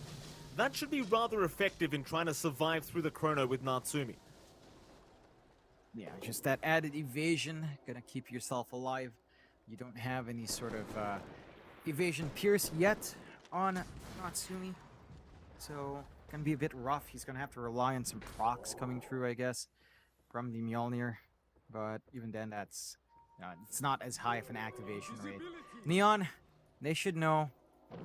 [SPEAKER 2] that should be rather effective in trying to survive through the chrono with Natsumi.
[SPEAKER 1] Yeah, just that added evasion, gonna keep yourself alive. You don't have any sort of evasion pierce yet on Natsumi, so gonna be a bit rough. He's gonna have to rely on some procs coming through, I guess, from the Mjolnir. But even then, that's it's not as high of an activation rate. Neon, they should know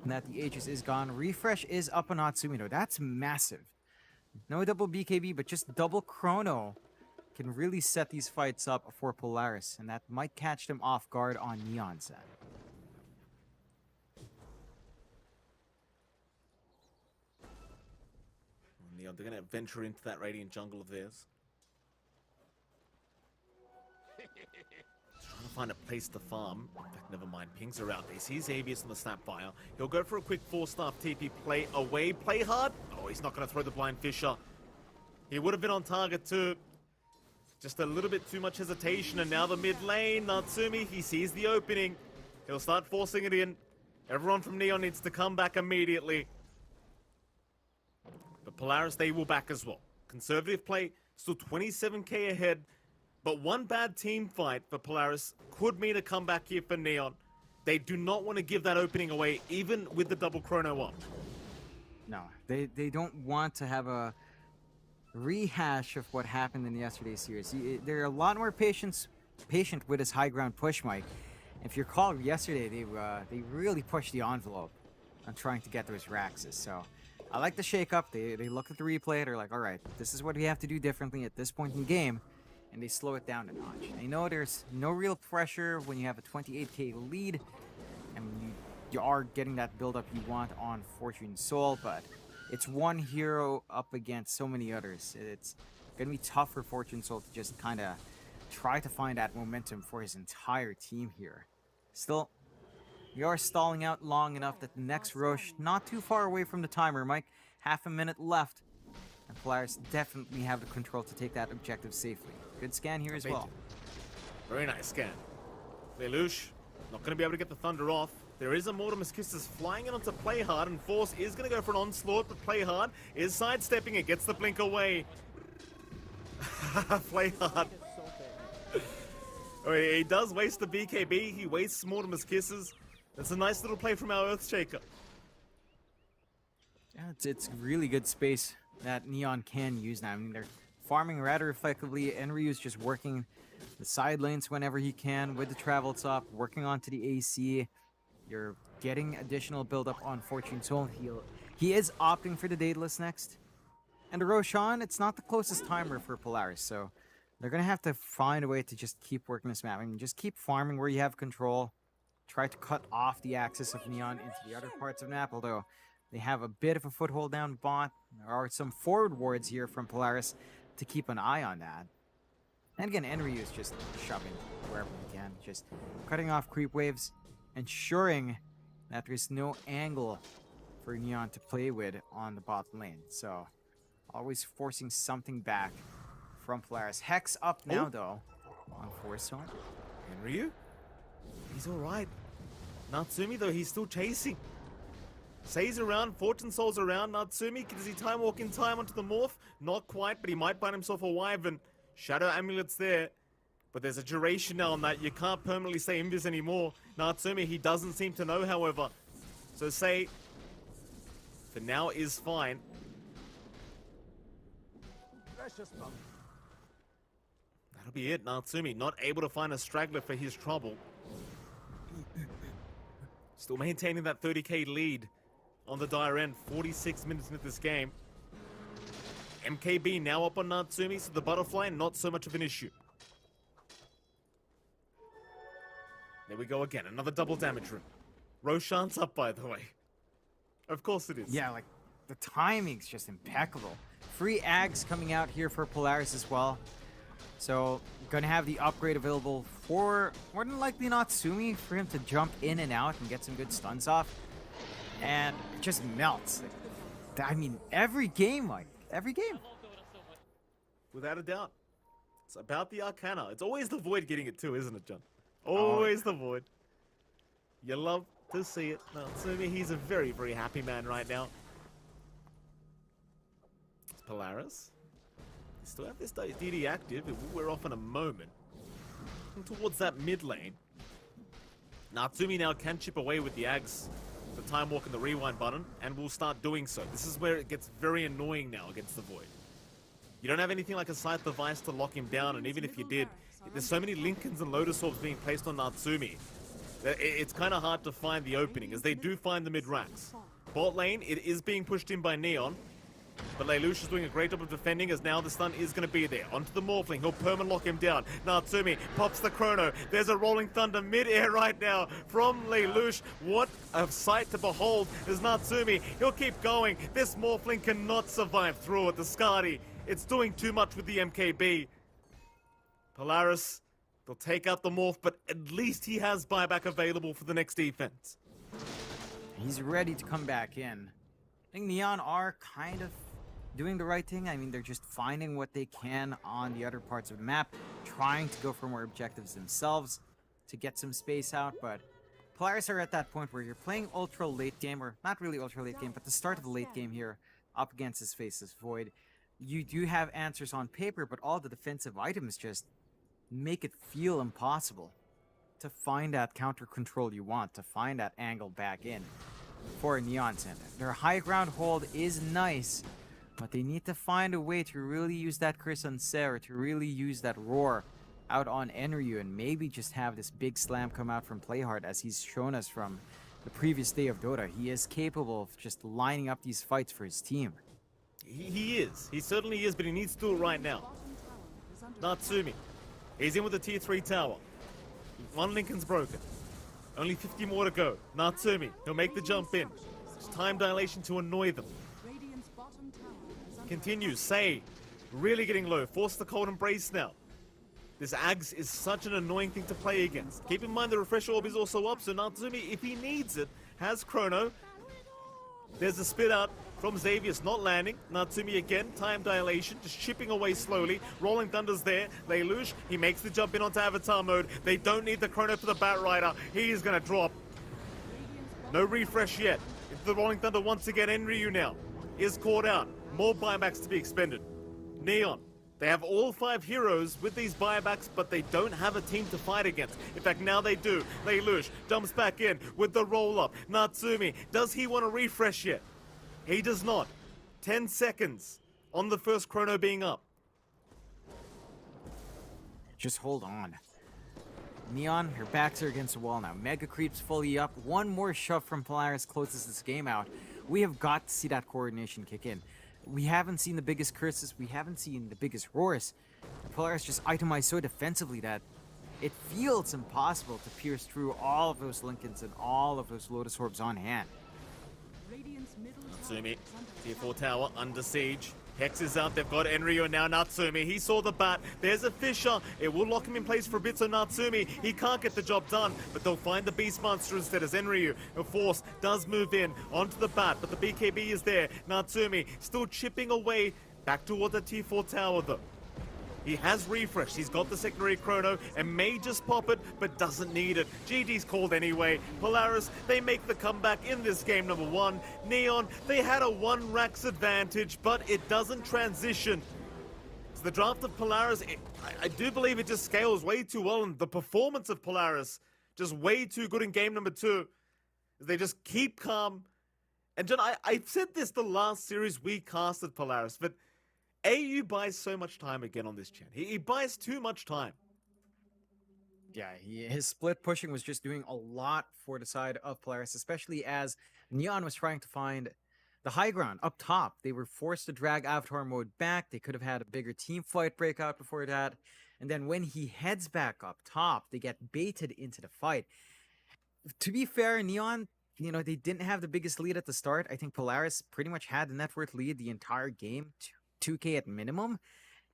[SPEAKER 1] that the Aegis is gone. Refresh is up on Natsumi though. That's massive. No double BKB, but just double chrono can really set these fights up for Polaris, and that might catch them off guard on Neon's side.
[SPEAKER 2] Neon, they're going to venture into that Radiant jungle of theirs. Trying to find a place to farm. In fact, never mind. Pings are out. They see Xavius on the Snapfire. He'll go for a quick 4-star TP play away. Play hard. Oh, he's not going to throw the Blind Fisher. He would have been on target too. Just a little bit too much hesitation, and now the mid lane, Natsumi, he sees the opening. He'll start forcing it in. Everyone from Neon needs to come back immediately. But Polaris, they will back as well. Conservative play, still 27k ahead. But one bad team fight for Polaris could mean a comeback here for Neon. They do not want to give that opening away, even with the double chrono up.
[SPEAKER 1] No, they don't want to have a rehash of what happened in yesterday's series. They're a lot more patient with his high ground push, Mike. If you recall, yesterday they really pushed the envelope on trying to get those Raxes. So I like the shake-up. They look at the replay. They're like, all right, this is what we have to do differently at this point in the game, and they slow it down a notch. They know there's no real pressure when you have a 28k lead, and you are getting that build-up you want on Fortune Soul, but it's one hero up against so many others. It's going to be tough for Fortune Soul to just kind of try to find that momentum for his entire team here. Still, we are stalling out long enough that the next Roche, not too far away from the timer, Mike. Half a minute left. And Polaris definitely have the control to take that objective safely. Good scan here as well.
[SPEAKER 2] Very nice scan. Lelouch, not going to be able to get the Thunder off. There is a Mortimer's Kisses flying in onto Play Hard, and Force is going to go for an onslaught, but Play Hard is sidestepping it, gets the blink away. Play Hard. Oh, he does waste the BKB, he wastes Mortimer's Kisses. That's a nice little play from our Earthshaker.
[SPEAKER 1] Yeah, it's really good space that Neon can use now. I mean, they're farming rather effectively. Enryu's just working the side lanes whenever he can with the travel top, working onto the AC. You're getting additional build-up on Fortune Soul. He is opting for the Daedalus next. And the Roshan, it's not the closest timer for Polaris, so they're going to have to find a way to just keep working this map. I mean, just keep farming where you have control. Try to cut off the axis of Neon into the other parts of the map, although they have a bit of a foothold down bot. There are some forward wards here from Polaris to keep an eye on that. And again, Enryu is just shoving wherever he can, just cutting off creep waves, ensuring that there's no angle for Neon to play with on the bottom lane. So, always forcing something back from Polaris. Hex up now, though, on Force Zone.
[SPEAKER 2] Enryu? He's alright. Natsumi, though, he's still chasing. Say's around, Fortune Soul's around. Natsumi, does he time walk in time onto the morph? Not quite, but he might find himself a Wyvern. Shadow Amulet's there, but there's a duration now on that. You can't permanently say Invis anymore. Natsumi, he doesn't seem to know, however. So Say, for now, is fine. That'll be it. Natsumi not able to find a straggler for his trouble. Still maintaining that 30k lead on the dire end. 46 minutes into this game. MKB now up on Natsumi, so the butterfly not so much of an issue. There we go again. Another double damage room. Roshan's up, by the way. Of course it is.
[SPEAKER 1] Yeah, like, the timing's just impeccable. Free Ags coming out here for Polaris as well. So, gonna have the upgrade available for, more than likely, Natsumi, for him to jump in and out and get some good stuns off. And it just melts. I mean, every game, like, every game.
[SPEAKER 2] Without a doubt. It's about the Arcana. It's always the Void getting it too, isn't it, John? Always the Void. You love to see it. Natsumi, he's a very, very happy man right now. It's Polaris. They still have this DD active. It will wear off in a moment. Looking towards that mid lane. Natsumi now can chip away with the Ags, the time walk and the rewind button, and will start doing so. This is where it gets very annoying now against the Void. You don't have anything like a Scythe device to lock him down, and even if you did, there's so many Lincolns and Lotus Orbs being placed on Natsumi that it's kind of hard to find the opening, as they do find the mid-racks. Bot lane, it is being pushed in by Neon, but Lelouch is doing a great job of defending, as now the stun is going to be there. Onto the Morphling, he'll perma-lock him down. Natsumi pops the Chrono. There's a Rolling Thunder mid-air right now from Lelouch. What a sight to behold is Natsumi. He'll keep going. This Morphling cannot survive through it. The Skadi, it's doing too much with the MKB. Polaris, they'll take out the Morph, but at least he has buyback available for the next defense.
[SPEAKER 1] He's ready to come back in. I think Neon are kind of doing the right thing. I mean, they're just finding what they can on the other parts of the map, trying to go for more objectives themselves to get some space out, but Polaris are at that point where you're playing ultra late game, or not really ultra late game, but the start of the late game here up against his faceless Void. You do have answers on paper, but all the defensive items just make it feel impossible to find that counter control you want, to find that angle back in for Neon Center. Their high ground hold is nice, but they need to find a way to really use that Curse on Sarah, to really use that Roar out on Enryu, and maybe just have this big slam come out from Playhard, as he's shown us from the previous day of Dota. He is capable of just lining up these fights for his team.
[SPEAKER 2] He is. He certainly is, but he needs to do it right now. Natsumi. He's in with the tier 3 tower. One Lincoln's broken. Only 50 more to go. Natsumi, he'll make the jump in. It's time dilation to annoy them. Continues. Say, really getting low. Force the cold embrace now. This Ags is such an annoying thing to play against. Keep in mind the refresh orb is also up, so Natsumi, if he needs it, has Chrono. There's a spit out from Xavius, not landing. Natsumi again, time dilation, just chipping away slowly. Rolling Thunder's there. Lelouch, he makes the jump in onto Avatar mode. They don't need the Chrono for the Bat Rider. He is going to drop. No refresh yet. Into the Rolling Thunder once again. Enryu now is caught out. More buybacks to be expended. Neon. They have all 5 heroes with these buybacks, but they don't have a team to fight against. In fact, now they do. Leilouche jumps back in with the roll-up. Natsumi, does he want to refresh yet? He does not. 10 seconds on the first chrono being up.
[SPEAKER 1] Just hold on. Neon, your backs are against the wall now. Mega Creep's fully up. One more shove from Polaris closes this game out. We have got to see that coordination kick in. We haven't seen the biggest curses. We haven't seen the biggest roars. Polaris just itemized so defensively that it feels impossible to pierce through all of those Lincolns and all of those Lotus Orbs on hand.
[SPEAKER 3] Radiant's middle
[SPEAKER 2] Natsumi,
[SPEAKER 3] tower is
[SPEAKER 2] tier
[SPEAKER 3] under
[SPEAKER 2] 4
[SPEAKER 3] attack.
[SPEAKER 2] tower under siege. Hex is out, they've got Enryu now. Natsumi, he saw the bat. There's a Fissure. It will lock him in place for a bit, so Natsumi, he can't get the job done. But they'll find the Beast Monster instead as Enryu. A Force does move in onto the bat, but the BKB is there. Natsumi still chipping away back toward the tier 4 tower though. He has refreshed, he's got the secondary chrono and may just pop it, but doesn't need it. GG's called anyway. Polaris, they make the comeback in this game number 1. Neon, they had a 1 racks advantage, but it doesn't transition. So the draft of Polaris, I do believe it just scales way too well, and the performance of Polaris just way too good in game number 2. They just keep calm. And John, I said this the last series we casted Polaris, but AU buys so much time again on this channel. He buys too much time.
[SPEAKER 1] Yeah, his split pushing was just doing a lot for the side of Polaris, especially as Neon was trying to find the high ground up top. They were forced to drag Avatar mode back. They could have had a bigger team fight breakout before that. And then when he heads back up top, they get baited into the fight. To be fair, Neon, they didn't have the biggest lead at the start. I think Polaris pretty much had the net worth lead the entire game, 2K at minimum,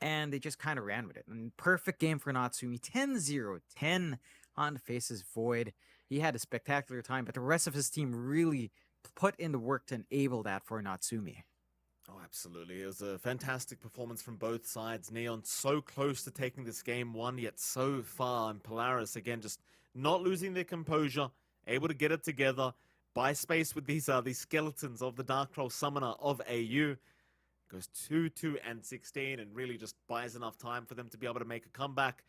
[SPEAKER 1] and they just kind of ran with it. And perfect game for Natsumi, 10-0, 10 on the faces Void. He had a spectacular time, but the rest of his team really put in the work to enable that for Natsumi.
[SPEAKER 2] Oh, absolutely. It was a fantastic performance from both sides. Neon so close to taking this game 1, yet so far. And Polaris, again, just not losing their composure, able to get it together, buy space with these skeletons of the Dark Troll Summoner of AU. Goes 2-2-16 and really just buys enough time for them to be able to make a comeback.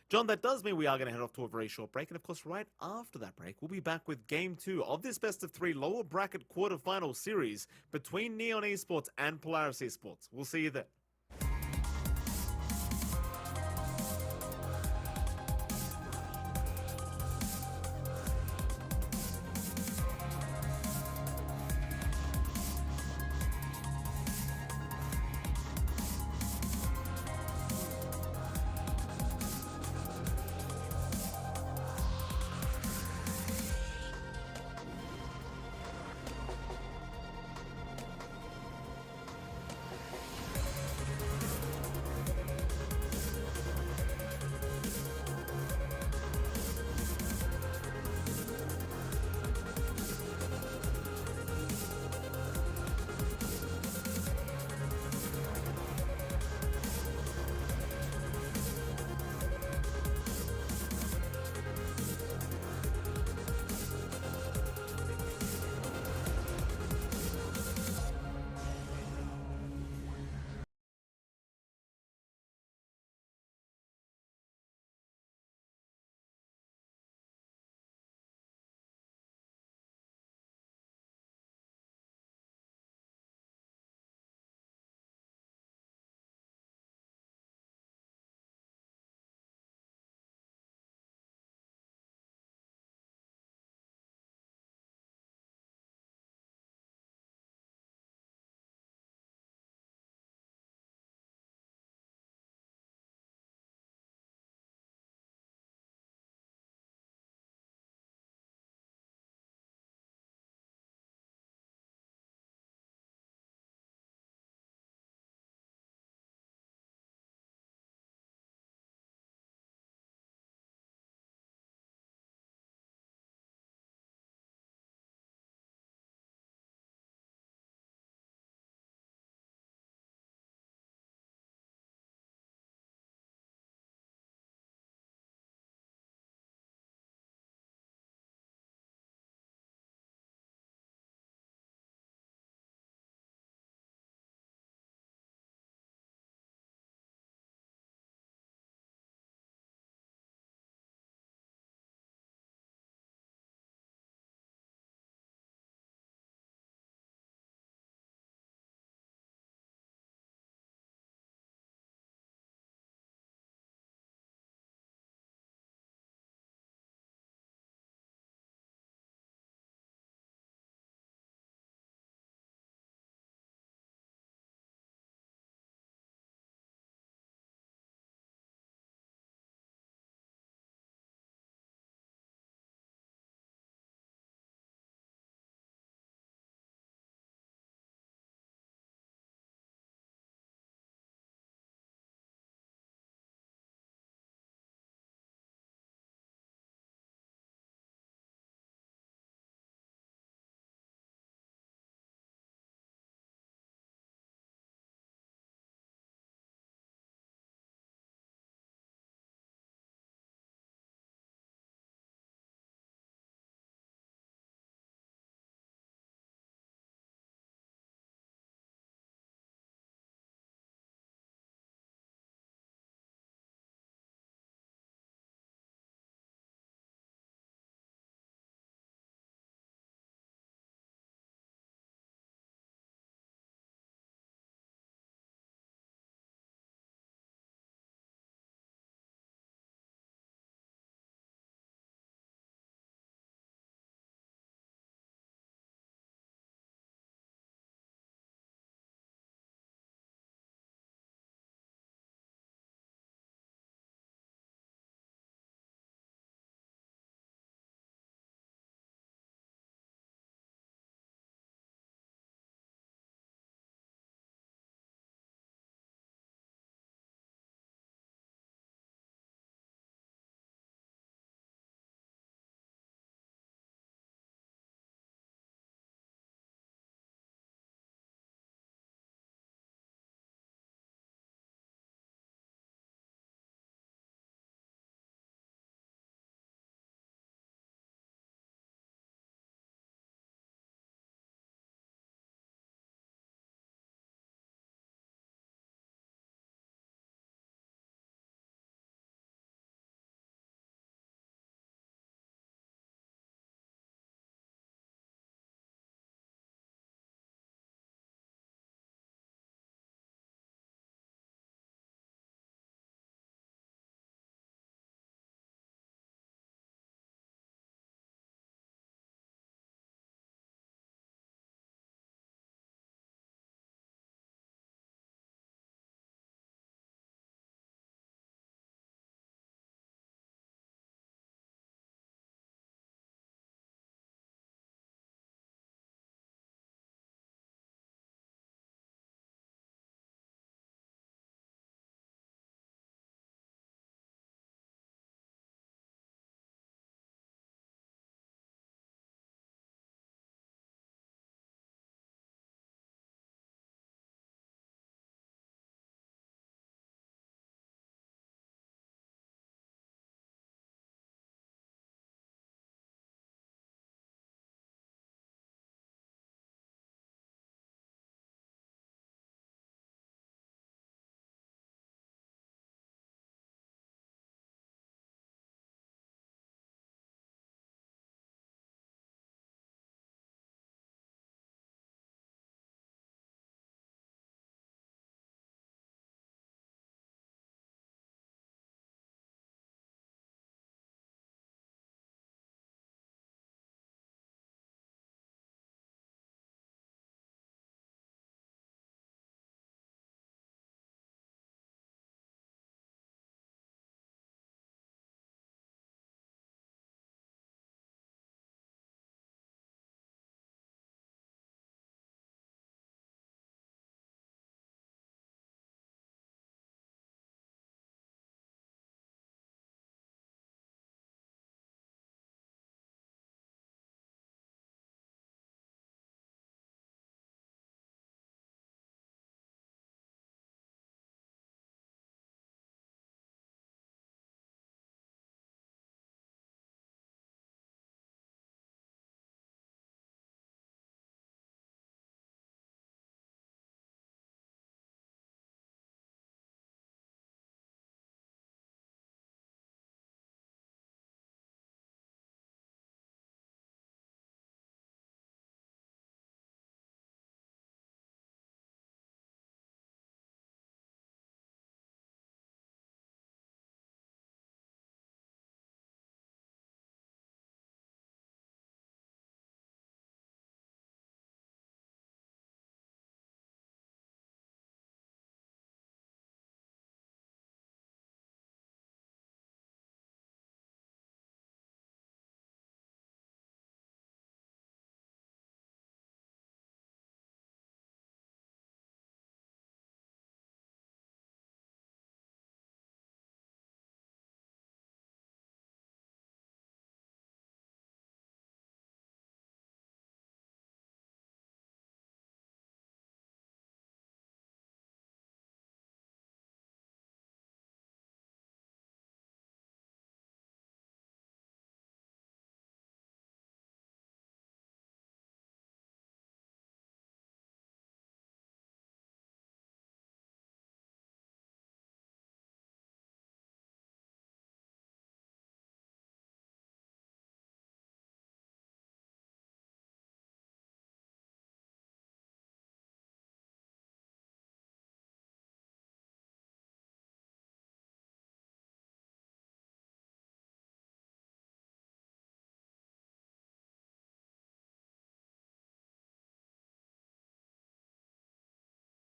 [SPEAKER 2] John, that does mean we are going to head off to a very short break. And of course, right after that break, we'll be back with Game 2 of this best of 3 lower bracket quarterfinal series between Neon Esports and Polaris Esports. We'll see you then.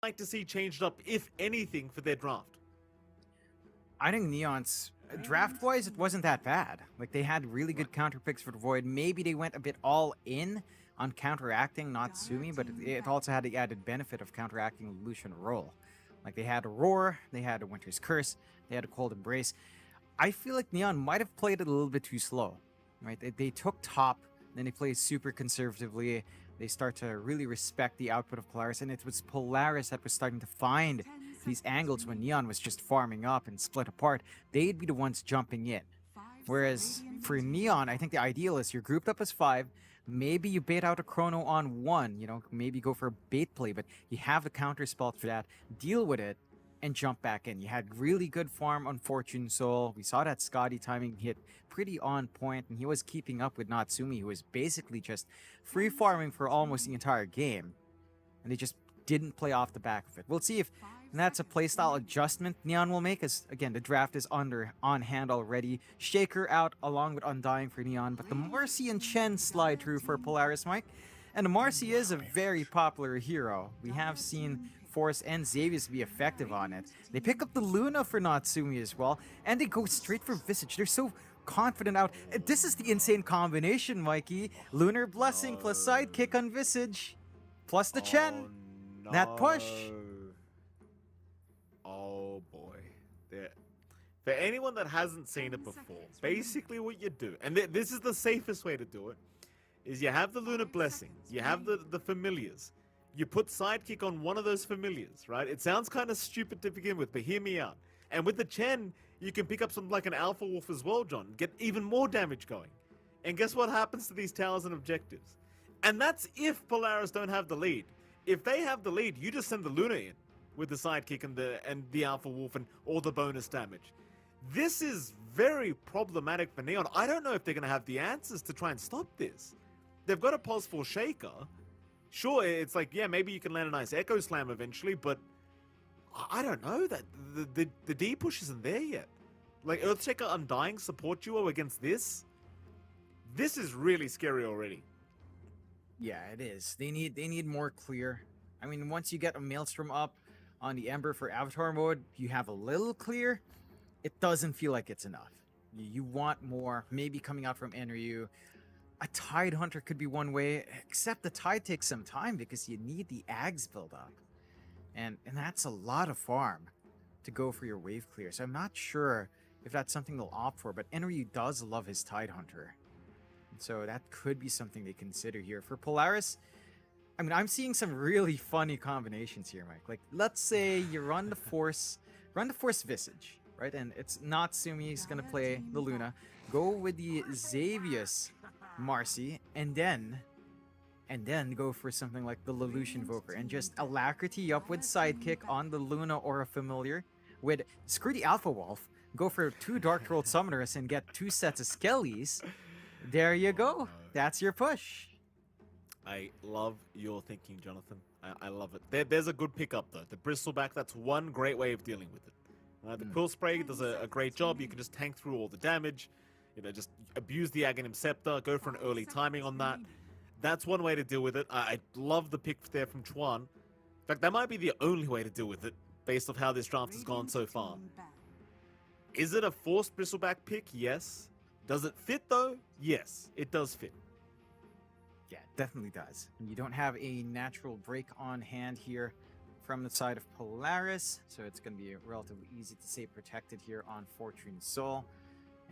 [SPEAKER 2] like to see changed up, if anything, for their draft?
[SPEAKER 1] I think Neon's draft-wise, it wasn't that bad. Like, they had really good counter picks for the Void. Maybe they went a bit all in on counteracting Natsumi, but it also had the added benefit of counteracting Lucian role. Like, they had a Roar, they had a Winter's Curse, they had a Cold Embrace. I feel like Neon might have played it a little bit too slow, right? They took top, then they played super conservatively. They start to really respect the output of Polaris, and it was Polaris that was starting to find these angles when Neon was just farming up and split apart. They'd be the ones jumping in. Whereas for Neon, I think the ideal is you're grouped up as 5. Maybe you bait out a Chrono on 1, you know, maybe go for a bait play, but you have the counter spell for that. Deal with it and jump back in. You had really good farm on Fortune Soul. We saw that Scotty timing hit pretty on point, and he was keeping up with Natsumi, who was basically just free farming for almost the entire game. And they just didn't play off the back of it. We'll see if that's a playstyle adjustment Neon will make, as again, the draft is on hand already. Shaker out along with Undying for Neon, but the Marcy and Chen slide through for Polaris, Mike. And the Marcy is a very popular hero. We have seen Force and Xavius be effective on it. They pick up the Luna for Natsumi as well, and they go straight for Visage. They're so confident out. This is the insane combination, Mikey. Lunar Blessing plus Sidekick on Visage, plus the Chen.
[SPEAKER 2] No.
[SPEAKER 1] That push.
[SPEAKER 2] Oh boy. For anyone that hasn't seen it before, basically what you do, and this is the safest way to do it, is you have the Lunar Blessing, you have the familiars, you put Sidekick on one of those familiars, right? It sounds kind of stupid to begin with, but hear me out. And with the Chen, you can pick up something like an Alpha Wolf as well, John, get even more damage going. And guess what happens to these towers and objectives? And that's if Polaris don't have the lead. If they have the lead, you just send the Luna in with the Sidekick and the Alpha Wolf and all the bonus damage. This is very problematic for Neon. I don't know if they're going to have the answers to try and stop this. They've got a Pulse 4 Shaker. Sure, it's like, yeah, maybe you can land a nice Echo Slam eventually, but I don't know. That the D push isn't there yet. Like, Earthshaker Undying support duo against this? This is really scary already.
[SPEAKER 1] Yeah, it is. They need more clear. I mean, once you get a Maelstrom up on the Ember for Avatar mode, you have a little clear. It doesn't feel like it's enough. You want more, maybe coming out from Enryu. A Tide Hunter could be one way, except the Tide takes some time because you need the Ags build up. And that's a lot of farm to go for your wave clear. So I'm not sure if that's something they'll opt for, but Enryu does love his Tide Hunter. So that could be something they consider here. For Polaris, I mean, I'm seeing some really funny combinations here, Mike. Like, let's say you run the Force Visage, right? And it's Natsumi's gonna play the Luna. Go with the Xavius Marcy, and then go for something like the Lelouch Invoker, and just Alacrity up with Sidekick on the Luna or a Familiar. With screw the Alpha Wolf, go for 2 Dark Troll Summoners and get 2 sets of Skellies. There you go. That's your push.
[SPEAKER 2] I love your thinking, Jonathan. I love it. There's a good pickup, though. The Bristleback, that's one great way of dealing with it. The Quill Spray does a great job. You can just tank through all the damage. You know, just abuse the Aghanim Scepter, go for an early timing on that. That's one way to deal with it. I love the pick there from Chuan. In fact, that might be the only way to deal with it, based off how this draft has gone so far. Is it a forced Bristleback pick? Yes. Does it fit, though? Yes, it does fit.
[SPEAKER 1] Yeah, it definitely does. You don't have a natural break on hand here from the side of Polaris, so it's going to be relatively easy to stay protected here on Fortune Soul.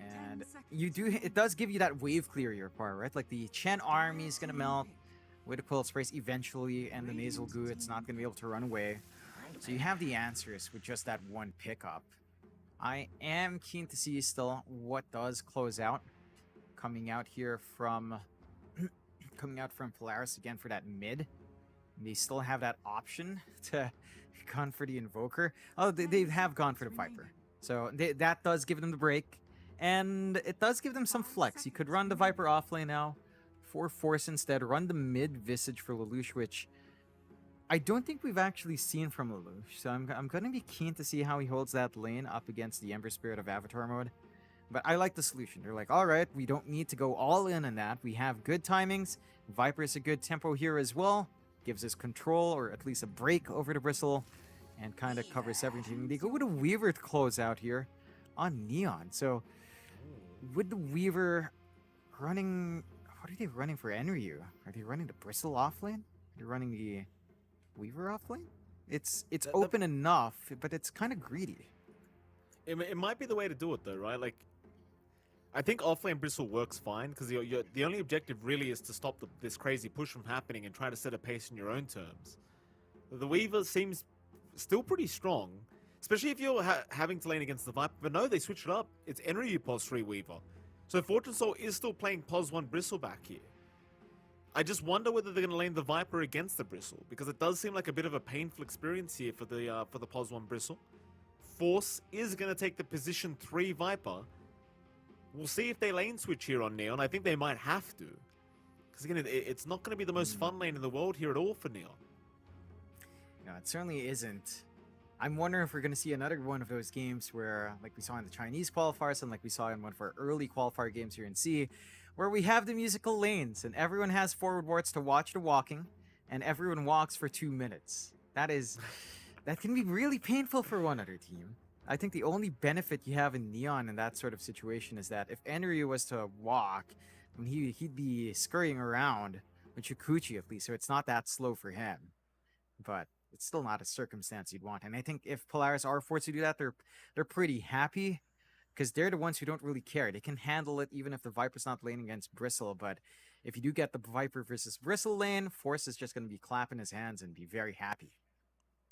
[SPEAKER 1] And it does give you that wave clear your part, right? Like the Chen army is going to melt with the Quill Sprays eventually, and the Nasal Goo, it's not going to be able to run away. So you have the answers with just that one pickup. I am keen to see still what does close out. Coming out here from Polaris again for that mid. They still have that option to gun for the Invoker. Oh, they have gone for the Viper. So that does give them the break. And it does give them some flex. You could run the Viper offlane now for Force instead. Run the mid Visage for Lelouch, which I don't think we've actually seen from Lelouch. So I'm going to be keen to see how he holds that lane up against the Ember Spirit of Avatar mode. But I like the solution. They're like, all right, we don't need to go all in on that. We have good timings. Viper is a good tempo here as well. gives us control, or at least a break over the Bristle, and kind of covers everything. They go with a Weaver to close out here on Neon. So, with the Weaver running... What are they running for Enryu? Are they running the Bristle offlane? They're running the Weaver offlane? It's open enough, but it's kind of greedy.
[SPEAKER 2] It might be the way to do it, though, right? Like, I think offlane Bristle works fine, because the only objective really is to stop this crazy push from happening and try to set a pace in your own terms. The Weaver seems still pretty strong, especially if you're having to lane against the Viper. But no, they switched it up. It's Enryu Pos 3 Weaver. So Fortune Soul is still playing Pos 1 Bristle back here. I just wonder whether they're going to lane the Viper against the Bristle, because it does seem like a bit of a painful experience here for the Pos 1 Bristle. Force is going to take the position 3 Viper. We'll see if they lane switch here on Neon. I think they might have to, because again, it's not going to be the most fun lane in the world here at all for Neon.
[SPEAKER 1] No, it certainly isn't. I'm wondering if we're going to see another one of those games where, like we saw in the Chinese qualifiers and like we saw in one of our early qualifier games here in C, where we have the musical lanes and everyone has forward wards to watch the walking, and everyone walks for 2 minutes. That can be really painful for one other team. I think the only benefit you have in Neon in that sort of situation is that if Enryu was to walk, he'd be scurrying around with Shukuchi at least, so it's not that slow for him. But it's still not a circumstance you'd want. And I think if Polaris are forced to do that, they're pretty happy, because they're the ones who don't really care. They can handle it even if the Viper's not laning against Bristle. But if you do get the Viper versus Bristle lane, Force is just going to be clapping his hands and be very happy.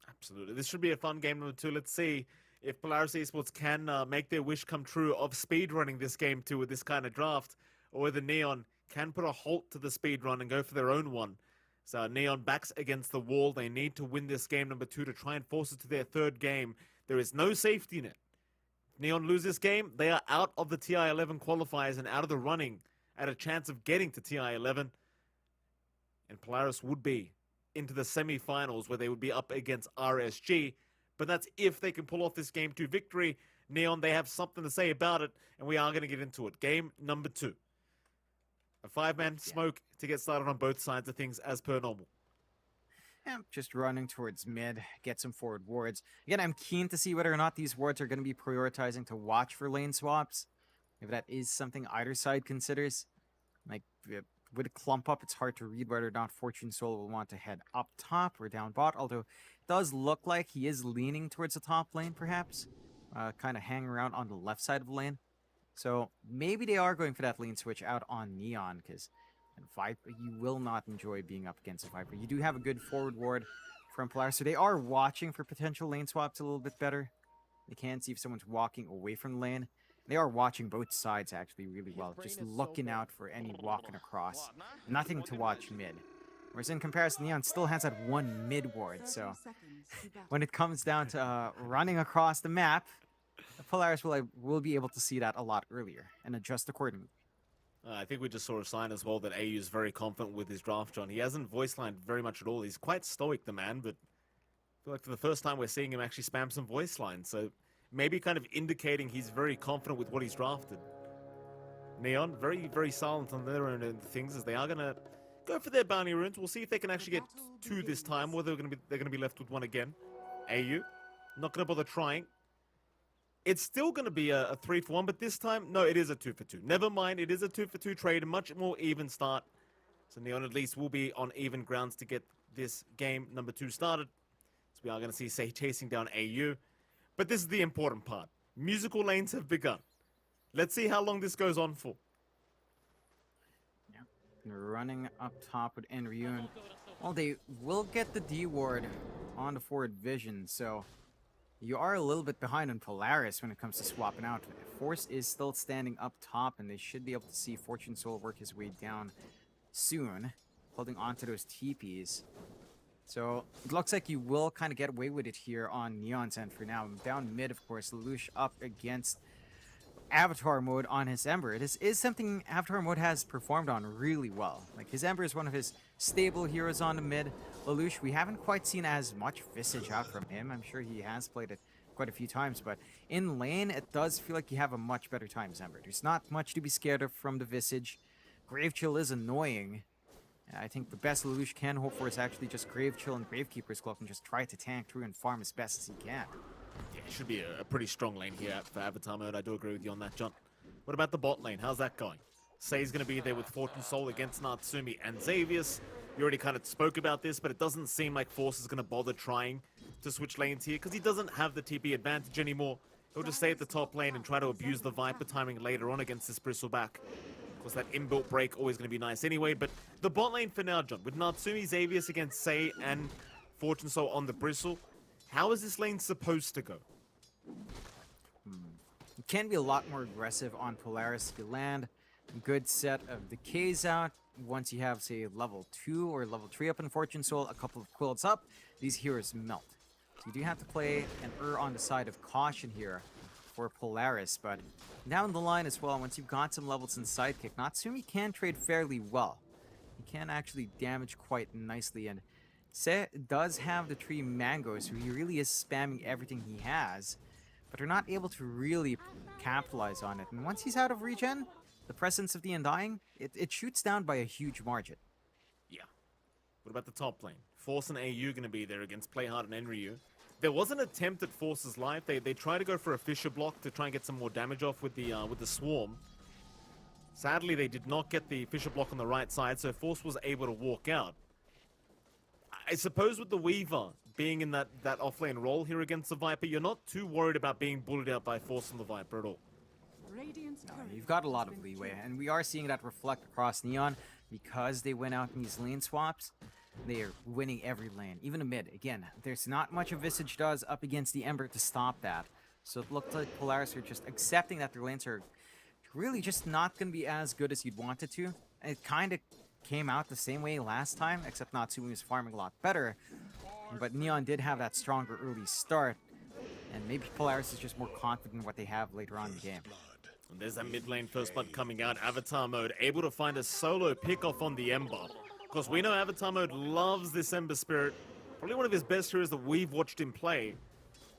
[SPEAKER 2] Absolutely. This should be a fun game number 2. Let's see if Polaris Esports can make their wish come true of speedrunning this game 2 with this kind of draft, or whether Neon can put a halt to the speedrun and go for their own one. So Neon backs against the wall. They need to win this game number 2 to try and force it to their 3rd game. There is no safety net. If Neon lose this game, they are out of the TI-11 qualifiers and out of the running at a chance of getting to TI-11. And Polaris would be into the semi-finals where they would be up against RSG. But that's if they can pull off this game 2 victory. Neon, they have something to say about it, and we are going to get into it. Game number 2. A 5-man smoke to get started on both sides of things as per normal.
[SPEAKER 1] Yeah, just running towards mid, get some forward wards. Again, I'm keen to see whether or not these wards are going to be prioritizing to watch for lane swaps. If that is something either side considers. Like, with a clump up, it's hard to read whether or not Fortune Soul will want to head up top or down bot. Although, it does look like he is leaning towards the top lane, perhaps. Kind of hanging around on the left side of the lane. So, maybe they are going for that lane switch out on Neon, because Viper, you will not enjoy being up against a Viper. You do have a good forward ward from Polaris, so they are watching for potential lane swaps a little bit better. They can see if someone's walking away from the lane. They are watching both sides actually really well, just looking out for any walking across. Nothing to watch mid. Whereas in comparison, Neon still has that one mid ward, so when it comes down to running across the map, Polaris will be able to see that a lot earlier and adjust accordingly.
[SPEAKER 2] I think we just saw a sign as well that AU is very confident with his draft, John. He hasn't voice lined very much at all. He's quite stoic, the man, but I feel like for the first time we're seeing him actually spam some voice lines. So maybe kind of indicating he's very confident with what he's drafted. Neon, very, very silent on their own end of things, as they are going to go for their bounty runes. We'll see if they can actually get 2 this time, or they're going to be left with 1 again. AU, not going to bother trying. It's still going to be a 3-for-1, but this time, no, it is a 2-for-2. Never mind, it is a 2-for-2 trade, a much more even start. So Neon at least will be on even grounds to get this game number 2 started. So we are going to see Say chasing down AU. But this is the important part. Musical lanes have begun. Let's see how long this goes on for.
[SPEAKER 1] Yeah, they're running up top with Enryu. Well, they will get the D ward on the forward vision, so you are a little bit behind on Polaris when it comes to swapping out. Force is still standing up top, and they should be able to see Fortune Soul work his way down soon, holding onto those TPs. So it looks like you will kind of get away with it here on Neon's end for now. Down mid, of course, Lelouch up against Avatar mode on his Ember. This is something Avatar mode has performed on really well. Like, his Ember is one of his stable heroes on the mid. Lelouch, we haven't quite seen as much Visage out from him. I'm sure he has played it quite a few times, but in lane, it does feel like you have a much better time as Ember. There's not much to be scared of from the Visage. Grave Chill is annoying, I think the best Lelouch can hope for is actually just Grave Chill and Gravekeeper's Cloak and just try to tank through and farm as best as he can.
[SPEAKER 2] Yeah, it should be a pretty strong lane here for Avatar Mode. I do agree with you on that, John. What about the bot lane? How's that going? Say's going to be there with Fortune Soul against Natsumi and Xavius. You already kind of spoke about this, but it doesn't seem like Force is going to bother trying to switch lanes here because he doesn't have the TP advantage anymore. He'll just stay at the top lane and try to abuse the Viper timing later on against this Bristleback. Of course, that inbuilt break always going to be nice anyway, but the bot lane for now, John, with Natsumi, Xavius against Say and Fortune Soul on the Bristle, how is this lane supposed to go?
[SPEAKER 1] You can be a lot more aggressive on Polaris if you land a good set of decays out. Once you have, say, level 2 or level 3 up in Fortune Soul, a couple of quilts up, these heroes melt. So you do have to play and err on the side of caution here for Polaris, but down the line as well, once you've got some levels in Sidekick, Natsumi can trade fairly well. He can actually damage quite nicely, and Se does have the 3 mangoes, so he really is spamming everything he has, but they're not able to really capitalize on it. And once he's out of regen, the presence of the Undying, it shoots down by a huge margin.
[SPEAKER 2] Yeah. What about the top lane? Force and AU going to be there against Playhard and Enryu. There was an attempt at Force's life. They tried to go for a Fissure block to try and get some more damage off with the Swarm. Sadly, they did not get the Fissure block on the right side, so Force was able to walk out. I suppose with the Weaver being in that off-lane role here against the Viper, you're not too worried about being bullied out by Force on the Viper at all.
[SPEAKER 1] No, you've got a lot of leeway, and we are seeing that reflect across Neon because they went out in these lane swaps. They are winning every lane, even a mid. Again, there's not much a Visage does up against the Ember to stop that. So it looked like Polaris are just accepting that their lanes are really just not going to be as good as you'd want it to. And it kind of came out the same way last time, except Natsumi was farming a lot better. But Neon did have that stronger early start, and maybe Polaris is just more confident in what they have later on in the game.
[SPEAKER 2] And there's that mid lane first blood coming out. Avatar Mode able to find a solo pickoff on the Ember. Of course, we know Avatar Mode loves this Ember Spirit. Probably one of his best heroes that we've watched him play.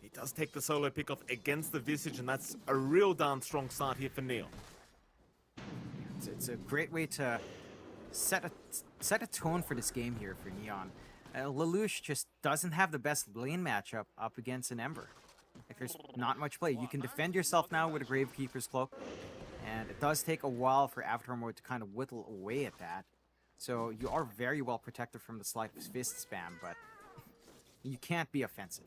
[SPEAKER 2] He does take the solo pickoff against the Visage, and that's a real darn strong start here for Neon.
[SPEAKER 1] It's a great way to set a tone for this game here for Neon. Lelouch just doesn't have the best lane matchup up against an Ember. Like, there's not much play. You can defend yourself now with a Gravekeeper's Cloak, and it does take a while for Avatar Mode to kind of whittle away at that. So you are very well protected from the Sleight of Fist spam, but you can't be offensive.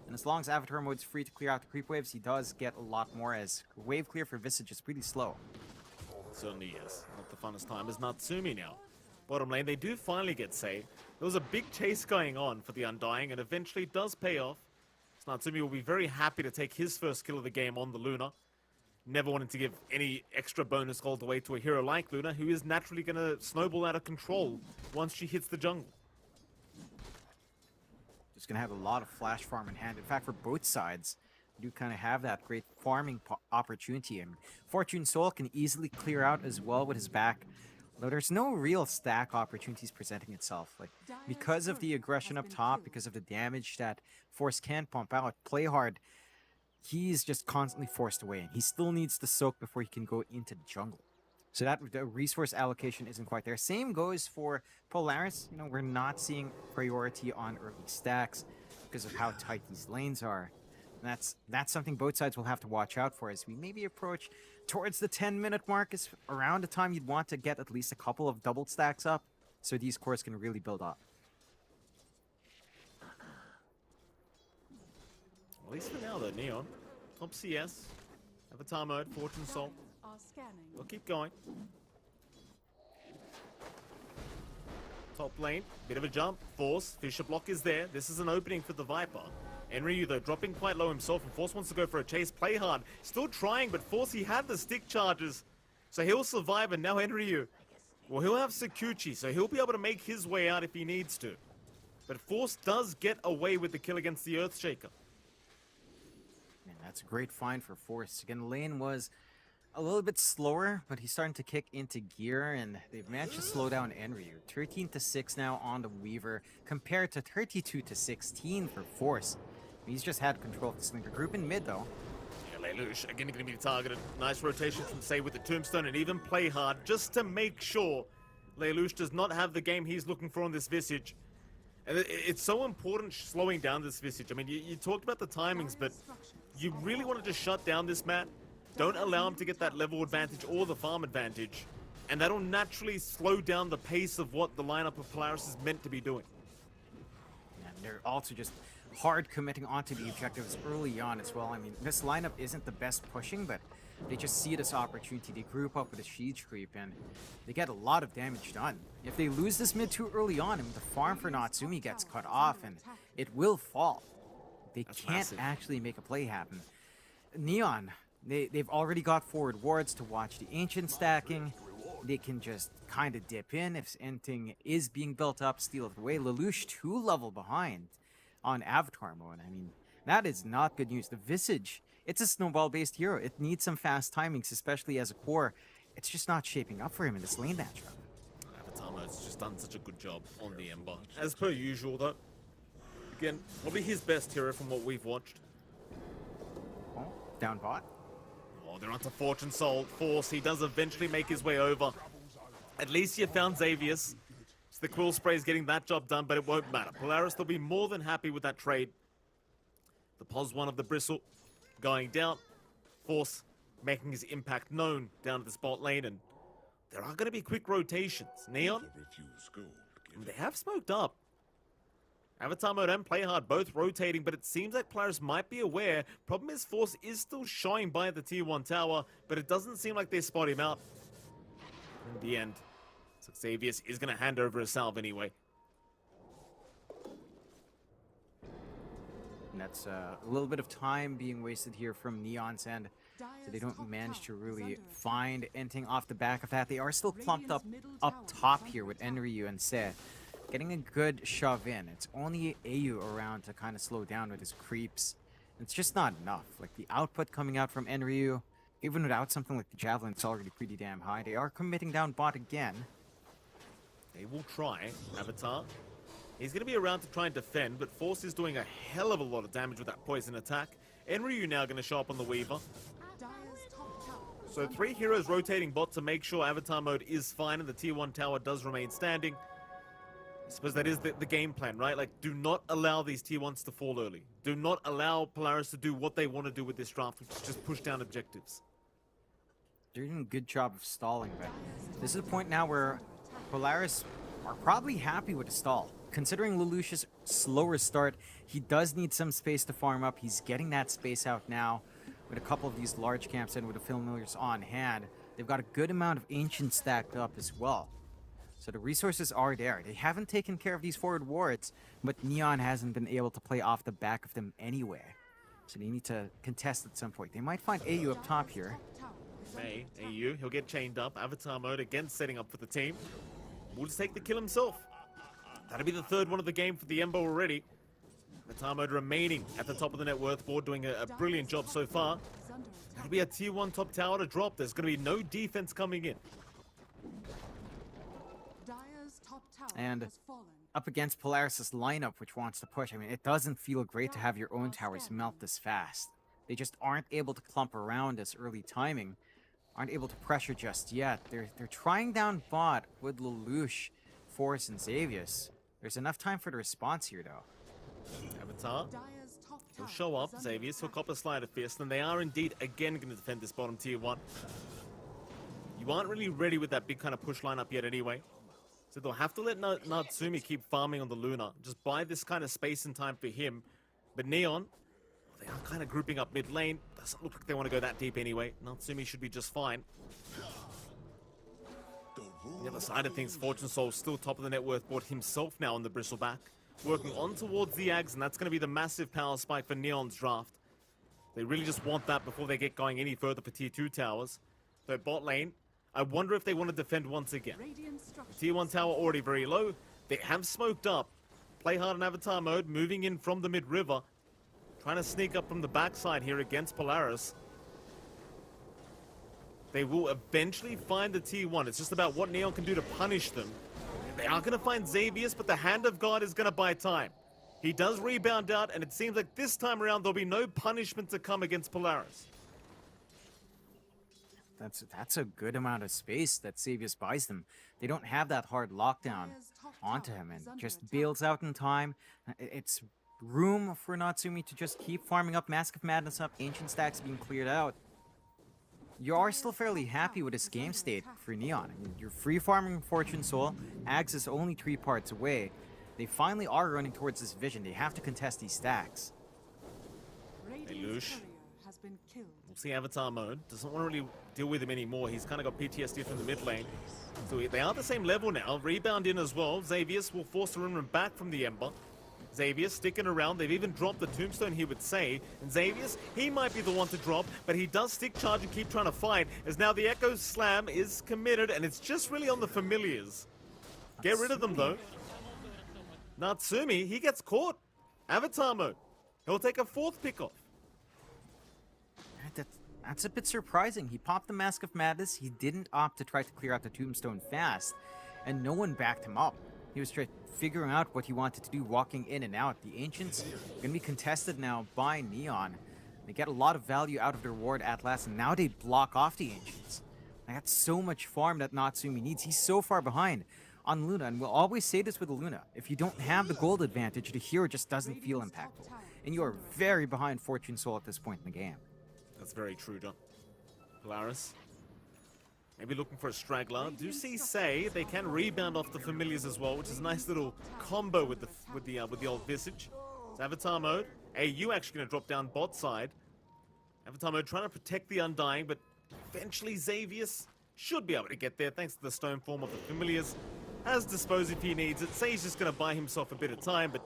[SPEAKER 1] And as long as Avatar Mode's free to clear out the creep waves, he does get a lot more, as wave clear for Visage is pretty slow.
[SPEAKER 2] Certainly is. Not the funnest time is Natsumi now. Bottom lane, they do finally get saved. There was a big chase going on for the Undying, and eventually it does pay off. So Natsumi will be very happy to take his first kill of the game on the Luna. Never wanted to give any extra bonus gold away to a hero like Luna, who is naturally going to snowball out of control once she hits the jungle.
[SPEAKER 1] Just going to have a lot of flash farm in hand. In fact, for both sides, you do kind of have that great farming opportunity. And Fortune Soul can easily clear out as well with his back. Though there's no real stack opportunities presenting itself. Like, because of the aggression up top, because of the damage that Force can pump out, play hard, he's just constantly forced away. And he still needs to soak before he can go into the jungle. So that the resource allocation isn't quite there. Same goes for Polaris. You know, we're not seeing priority on early stacks because of how tight these lanes are. And that's something both sides will have to watch out for as we maybe approach towards the 10-minute mark, is around the time you'd want to get at least a couple of double stacks up so these cores can really build up.
[SPEAKER 2] At least for now though, Neon. Top CS. Avatar Mode, Fortune Soul. We'll keep going. Top lane, bit of a jump. Force, Fissure block is there. This is an opening for the Viper. Enryu, though, dropping quite low himself, and Force wants to go for a chase. Play hard. Still trying, but Force, he had the stick charges. So he'll survive, and now Enryu, well, he'll have Sakuchi, so he'll be able to make his way out if he needs to. But Force does get away with the kill against the Earthshaker.
[SPEAKER 1] Man, that's a great find for Force. Again, the lane was a little bit slower, but he's starting to kick into gear, and they've managed to slow down Enryu. 13-6 now on the Weaver, compared to 32-16 for Force. He's just had control of the Slinger group in mid, though.
[SPEAKER 2] Yeah, Lelouch, again, going to be targeted. Nice rotation from Say with the Tombstone, and even Play Hard, just to make sure Lelouch does not have the game he's looking for on this Visage. And it's so important slowing down this Visage. I mean, you talked about the timings, but you really wanted to shut down this man. Don't allow him to get that level advantage or the farm advantage. And that'll naturally slow down the pace of what the lineup of Polaris is meant to be doing.
[SPEAKER 1] And they're also just hard committing onto the objectives early on as well. I mean, this lineup isn't the best pushing, but they just see this opportunity. They group up with a siege creep and they get a lot of damage done. If they lose this mid too early on, I mean, the farm for Natsumi gets cut off and it will fall. They can't actually make a play happen. Neon, they've already got forward wards to watch the ancient stacking. They can just kind of dip in if anything is being built up, steal it away. Lelouch 2 level behind on Avatar mode. I mean, that is not good news. The Visage, it's a snowball-based hero. It needs some fast timings, especially as a core. It's just not shaping up for him in this lane matchup.
[SPEAKER 2] Avatar mode's just done such a good job on the Ember. As per usual, though. Again, probably his best hero from what we've watched.
[SPEAKER 1] Oh, down bot.
[SPEAKER 2] Oh, they're onto Fortune Soul. Force, he does eventually make his way over. At least you found Xavius. So the Quill Spray's getting that job done, but it won't matter. Polaris, they'll be more than happy with that trade. The pos one of the Bristle going down. Force making his impact known down at the spot lane, and there are going to be quick rotations. Neon, they have smoked up. Avatar mode and play hard both rotating, but it seems like Polaris might be aware. Problem is, Force is still showing by the tier 1 tower, but it doesn't seem like they spot him out. In the end, so Xavius is going to hand over a salve anyway.
[SPEAKER 1] And that's a little bit of time being wasted here from Neon's end. So they don't manage to really find anything off the back of that. They are still clumped up top here with Enryu and Se. Getting a good shove in. It's only AU around to kind of slow down with his creeps. It's just not enough. Like the output coming out from Enryu, even without something like the Javelin, it's already pretty damn high. They are committing down bot again.
[SPEAKER 2] They will try. Avatar, he's going to be around to try and defend, but Force is doing a hell of a lot of damage with that poison attack. Enryu now going to show up on the Weaver. So 3 heroes rotating bot to make sure Avatar mode is fine and the tier 1 tower does remain standing. I suppose that is the game plan, right? Like, do not allow these tier 1s to fall early. Do not allow Polaris to do what they want to do with this draft, which is just push down objectives.
[SPEAKER 1] They're doing a good job of stalling, but this is a point now where Polaris are probably happy with the stall. Considering Lelouch's slower start, he does need some space to farm up. He's getting that space out now with a couple of these large camps and with the familiars on hand. They've got a good amount of ancient stacked up as well. So the resources are there. They haven't taken care of these forward wards, but Neon hasn't been able to play off the back of them anywhere. So they need to contest at some point. They might find AU up top here.
[SPEAKER 2] May, AU, he'll get chained up. Avatar mode again setting up for the team. Will just take the kill himself. That'll be the 3rd one of the game for the Ember already. Avatar mode remaining at the top of the net worth board, doing a brilliant job so far. That'll be a tier 1 top tower to drop. There's going to be no defense coming in.
[SPEAKER 1] And up against Polaris' lineup, which wants to push, I mean, it doesn't feel great to have your own towers melt this fast. They just aren't able to clump around this early timing, aren't able to pressure just yet. They're trying down bot with Lelouch, Force, and Xavius. There's enough time for the response here, though.
[SPEAKER 2] Avatar, he'll show up. Xavius, he'll cop a slide of fist, and they are indeed again going to defend this bottom tier 1. You aren't really ready with that big kind of push lineup yet anyway. So they'll have to let Natsumi keep farming on the Luna. Just buy this kind of space and time for him. But Neon, they are kind of grouping up mid lane. Doesn't look like they want to go that deep anyway. Natsumi should be just fine. The other side of things, Fortune Soul still top of the net worth board himself now on the Bristleback. Working on towards the Ags, and that's going to be the massive power spike for Neon's draft. They really just want that before they get going any further for tier 2 towers. So bot lane, I wonder if they want to defend once again. The tier 1 tower already very low. They have smoked up. Play hard in Avatar mode, moving in from the mid-river. Trying to sneak up from the backside here against Polaris. They will eventually find the tier 1. It's just about what Neon can do to punish them. They are going to find Xavius, but the Hand of God is going to buy time. He does rebound out, and it seems like this time around there'll be no punishment to come against Polaris.
[SPEAKER 1] That's a good amount of space that Xavius buys them. They don't have that hard lockdown
[SPEAKER 3] Dire's top
[SPEAKER 1] onto
[SPEAKER 3] tower
[SPEAKER 1] him and
[SPEAKER 3] is under
[SPEAKER 1] just
[SPEAKER 3] attack.
[SPEAKER 1] bails out in time. It's room for Natsumi to just keep farming up, Mask of Madness up, Ancient Stacks being cleared out. You are still fairly happy with this game state for Neon. I mean, you're free farming Fortune Soul. Ags is only 3 parts away. They finally are running towards this vision. They have to contest these stacks.
[SPEAKER 3] Radiant's
[SPEAKER 2] Lush.
[SPEAKER 3] courier has been killed.
[SPEAKER 2] We'll see Avatar mode. Doesn't want to really deal with him anymore. He's kind of got PTSD from the mid lane. So they are the same level now. Rebound in as well. Xavius will force the Rimran back from the Ember. Xavius sticking around. They've even dropped the Tombstone, he would say. And Xavius, he might be the one to drop, but he does stick charge and keep trying to fight, as now the Echo Slam is committed, and it's just really on the familiars. Get rid of them, though. Natsumi, he gets caught. Avatar mode. He'll take a 4th pick off.
[SPEAKER 1] That's a bit surprising. He popped the Mask of Madness. He didn't opt to try to clear out the Tombstone fast, and no one backed him up. He was figuring out what he wanted to do, walking in and out. The Ancients are going to be contested now by Neon. They get a lot of value out of their ward at last, and now they block off the Ancients. That's so much farm that Natsumi needs. He's so far behind on Luna, and we'll always say this with Luna. If you don't have the gold advantage, the hero just doesn't feel impactful. And you are very behind Fortune Soul at this point in the game.
[SPEAKER 2] That's very true, John. Polaris. Maybe looking for a straggler. Do see Say they can rebound off the familiars as well, which is a nice little combo with the old Visage. It's Avatar mode. AU actually going to drop down bot side. Avatar mode trying to protect the Undying, but eventually Xavius should be able to get there thanks to the stone form of the familiars. Has dispose if he needs it. Say's just going to buy himself a bit of time, but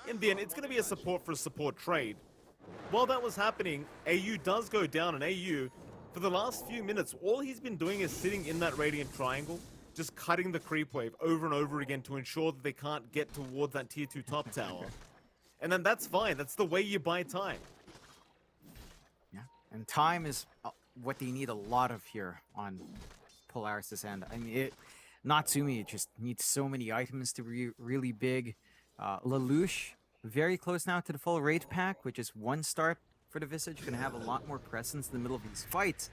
[SPEAKER 2] in the end, it's going to be a support for a support trade. While that was happening, AU does go down, and AU, for the last few minutes, all he's been doing is sitting in that Radiant Triangle, just cutting the creep wave over and over again to ensure that they can't get towards that tier 2 top tower. And then that's fine. That's the way you buy time.
[SPEAKER 1] Yeah, and time is what they need a lot of here on Polaris' end. I mean, Natsumi just needs so many items to be really big. Lelouch, very close now to the full raid pack, which is 1 start for the Visage. Gonna have a lot more presence in the middle of these fights.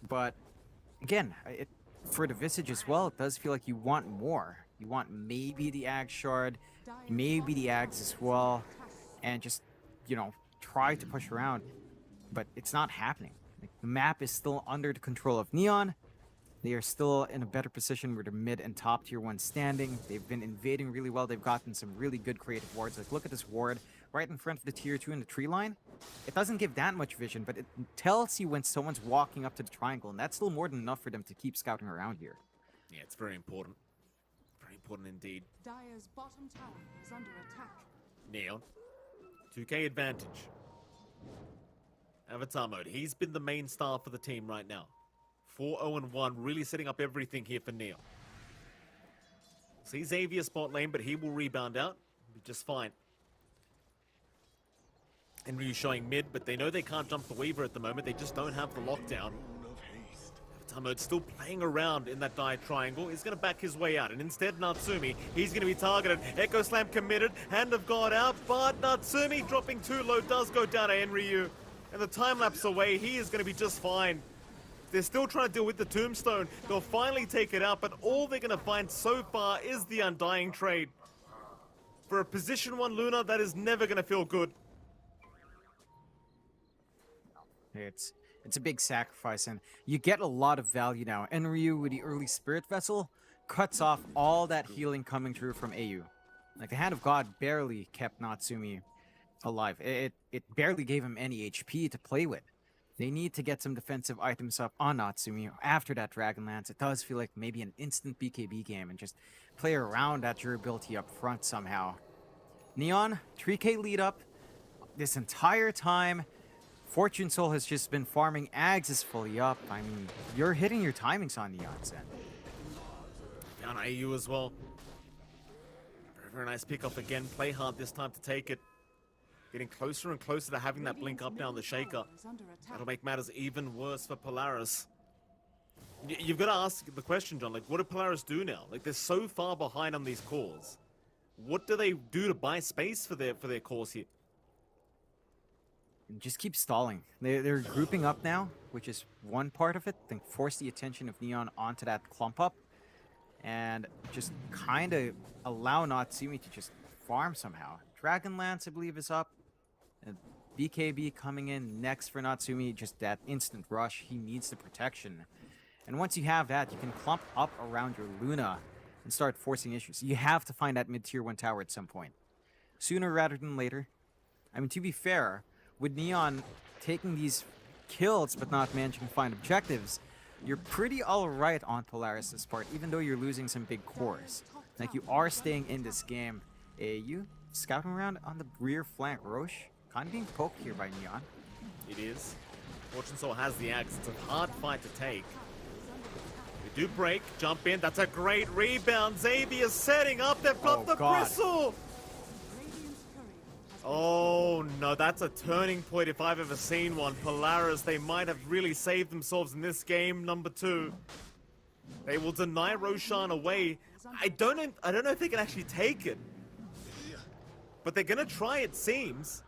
[SPEAKER 1] But again, for the Visage as well, it does feel like you want more. You want maybe the Ag Shard, maybe the Ags as well, and just, you know, try to push around. But it's not happening. Like, the map is still under the control of Neon. They are still in a better position where they're mid and top tier 1 standing. They've been invading really well. They've gotten some really good creative wards. Like, look at this ward right in front of the tier 2 in the tree line. It doesn't give that much vision, but it tells you when someone's walking up to the triangle, and that's still more than enough for them to keep scouting around here.
[SPEAKER 2] Yeah, it's very important. Very important indeed.
[SPEAKER 3] Dire's bottom tower is under attack.
[SPEAKER 2] Neon. 2K advantage. Avatar mode. He's been the main star for the team right now. 4-0-1, really setting up everything here for Neon. See Xavier spot lane, but he will rebound out. Be just fine. And Ryu showing mid, but they know they can't jump the Weaver at the moment. They just don't have the lockdown. Avatar mode still playing around in that die triangle. He's going to back his way out. And instead, Natsumi, he's going to be targeted. Echo Slam committed. Hand of God out. But Natsumi dropping too low does go down to Enryu. And the time lapse away, he is going to be just fine. They're still trying to deal with the Tombstone. They'll finally take it out, but all they're going to find so far is the Undying trade. For a position 1 Luna, that is never going to feel good.
[SPEAKER 1] It's a big sacrifice, and you get a lot of value now. Enryu with the early Spirit Vessel cuts off all that healing coming through from AU. Like, the Hand of God barely kept Natsumi alive. It barely gave him any HP to play with. They need to get some defensive items up on Natsumi after that Dragonlance. It does feel like maybe an instant BKB game and just play around that durability up front somehow. Neon, 3K lead up this entire time. Fortune Soul has just been farming. Ags is fully up. I mean, you're hitting your timings on Neon's end.
[SPEAKER 2] Down AU as well. Very, very nice pickup again. Play hard this time to take it. Getting closer and closer to having that blink up now on the Shaker. That'll make matters even worse for Polaris. You've got to ask the question, John, like, what do Polaris do now? Like, they're so far behind on these cores. What do they do to buy space for their cores here?
[SPEAKER 1] and just keep stalling. They're grouping up now, which is one part of it. Then force the attention of Neon onto that clump up, and just kind of allow Natsumi to just farm somehow. Dragonlance, I believe, is up. And BKB coming in next for Natsumi. Just that instant rush. He needs the protection. And once you have that, you can clump up around your Luna and start forcing issues. You have to find that mid-tier 1 tower at some point. Sooner rather than later. I mean, to be fair, with Neon taking these kills but not managing to find objectives, you're pretty alright on Polaris' part, even though you're losing some big cores. Like, you are staying in this game. AU scouting around on the rear flank. Roche kind of being poked here by Neon.
[SPEAKER 2] It is. Fortune Soul has the axe. It's a hard fight to take. They do break, jump in. That's a great rebound. Xavier setting up. They've got
[SPEAKER 1] Oh,
[SPEAKER 2] the
[SPEAKER 1] God.
[SPEAKER 2] bristle.
[SPEAKER 3] Radiant's courier has been
[SPEAKER 2] Oh no, that's a turning point if I've ever seen one. Polaris, they might have really saved themselves in this game, number 2. They will deny Roshan away. I don't know if they can actually take it. But they're gonna try, it seems.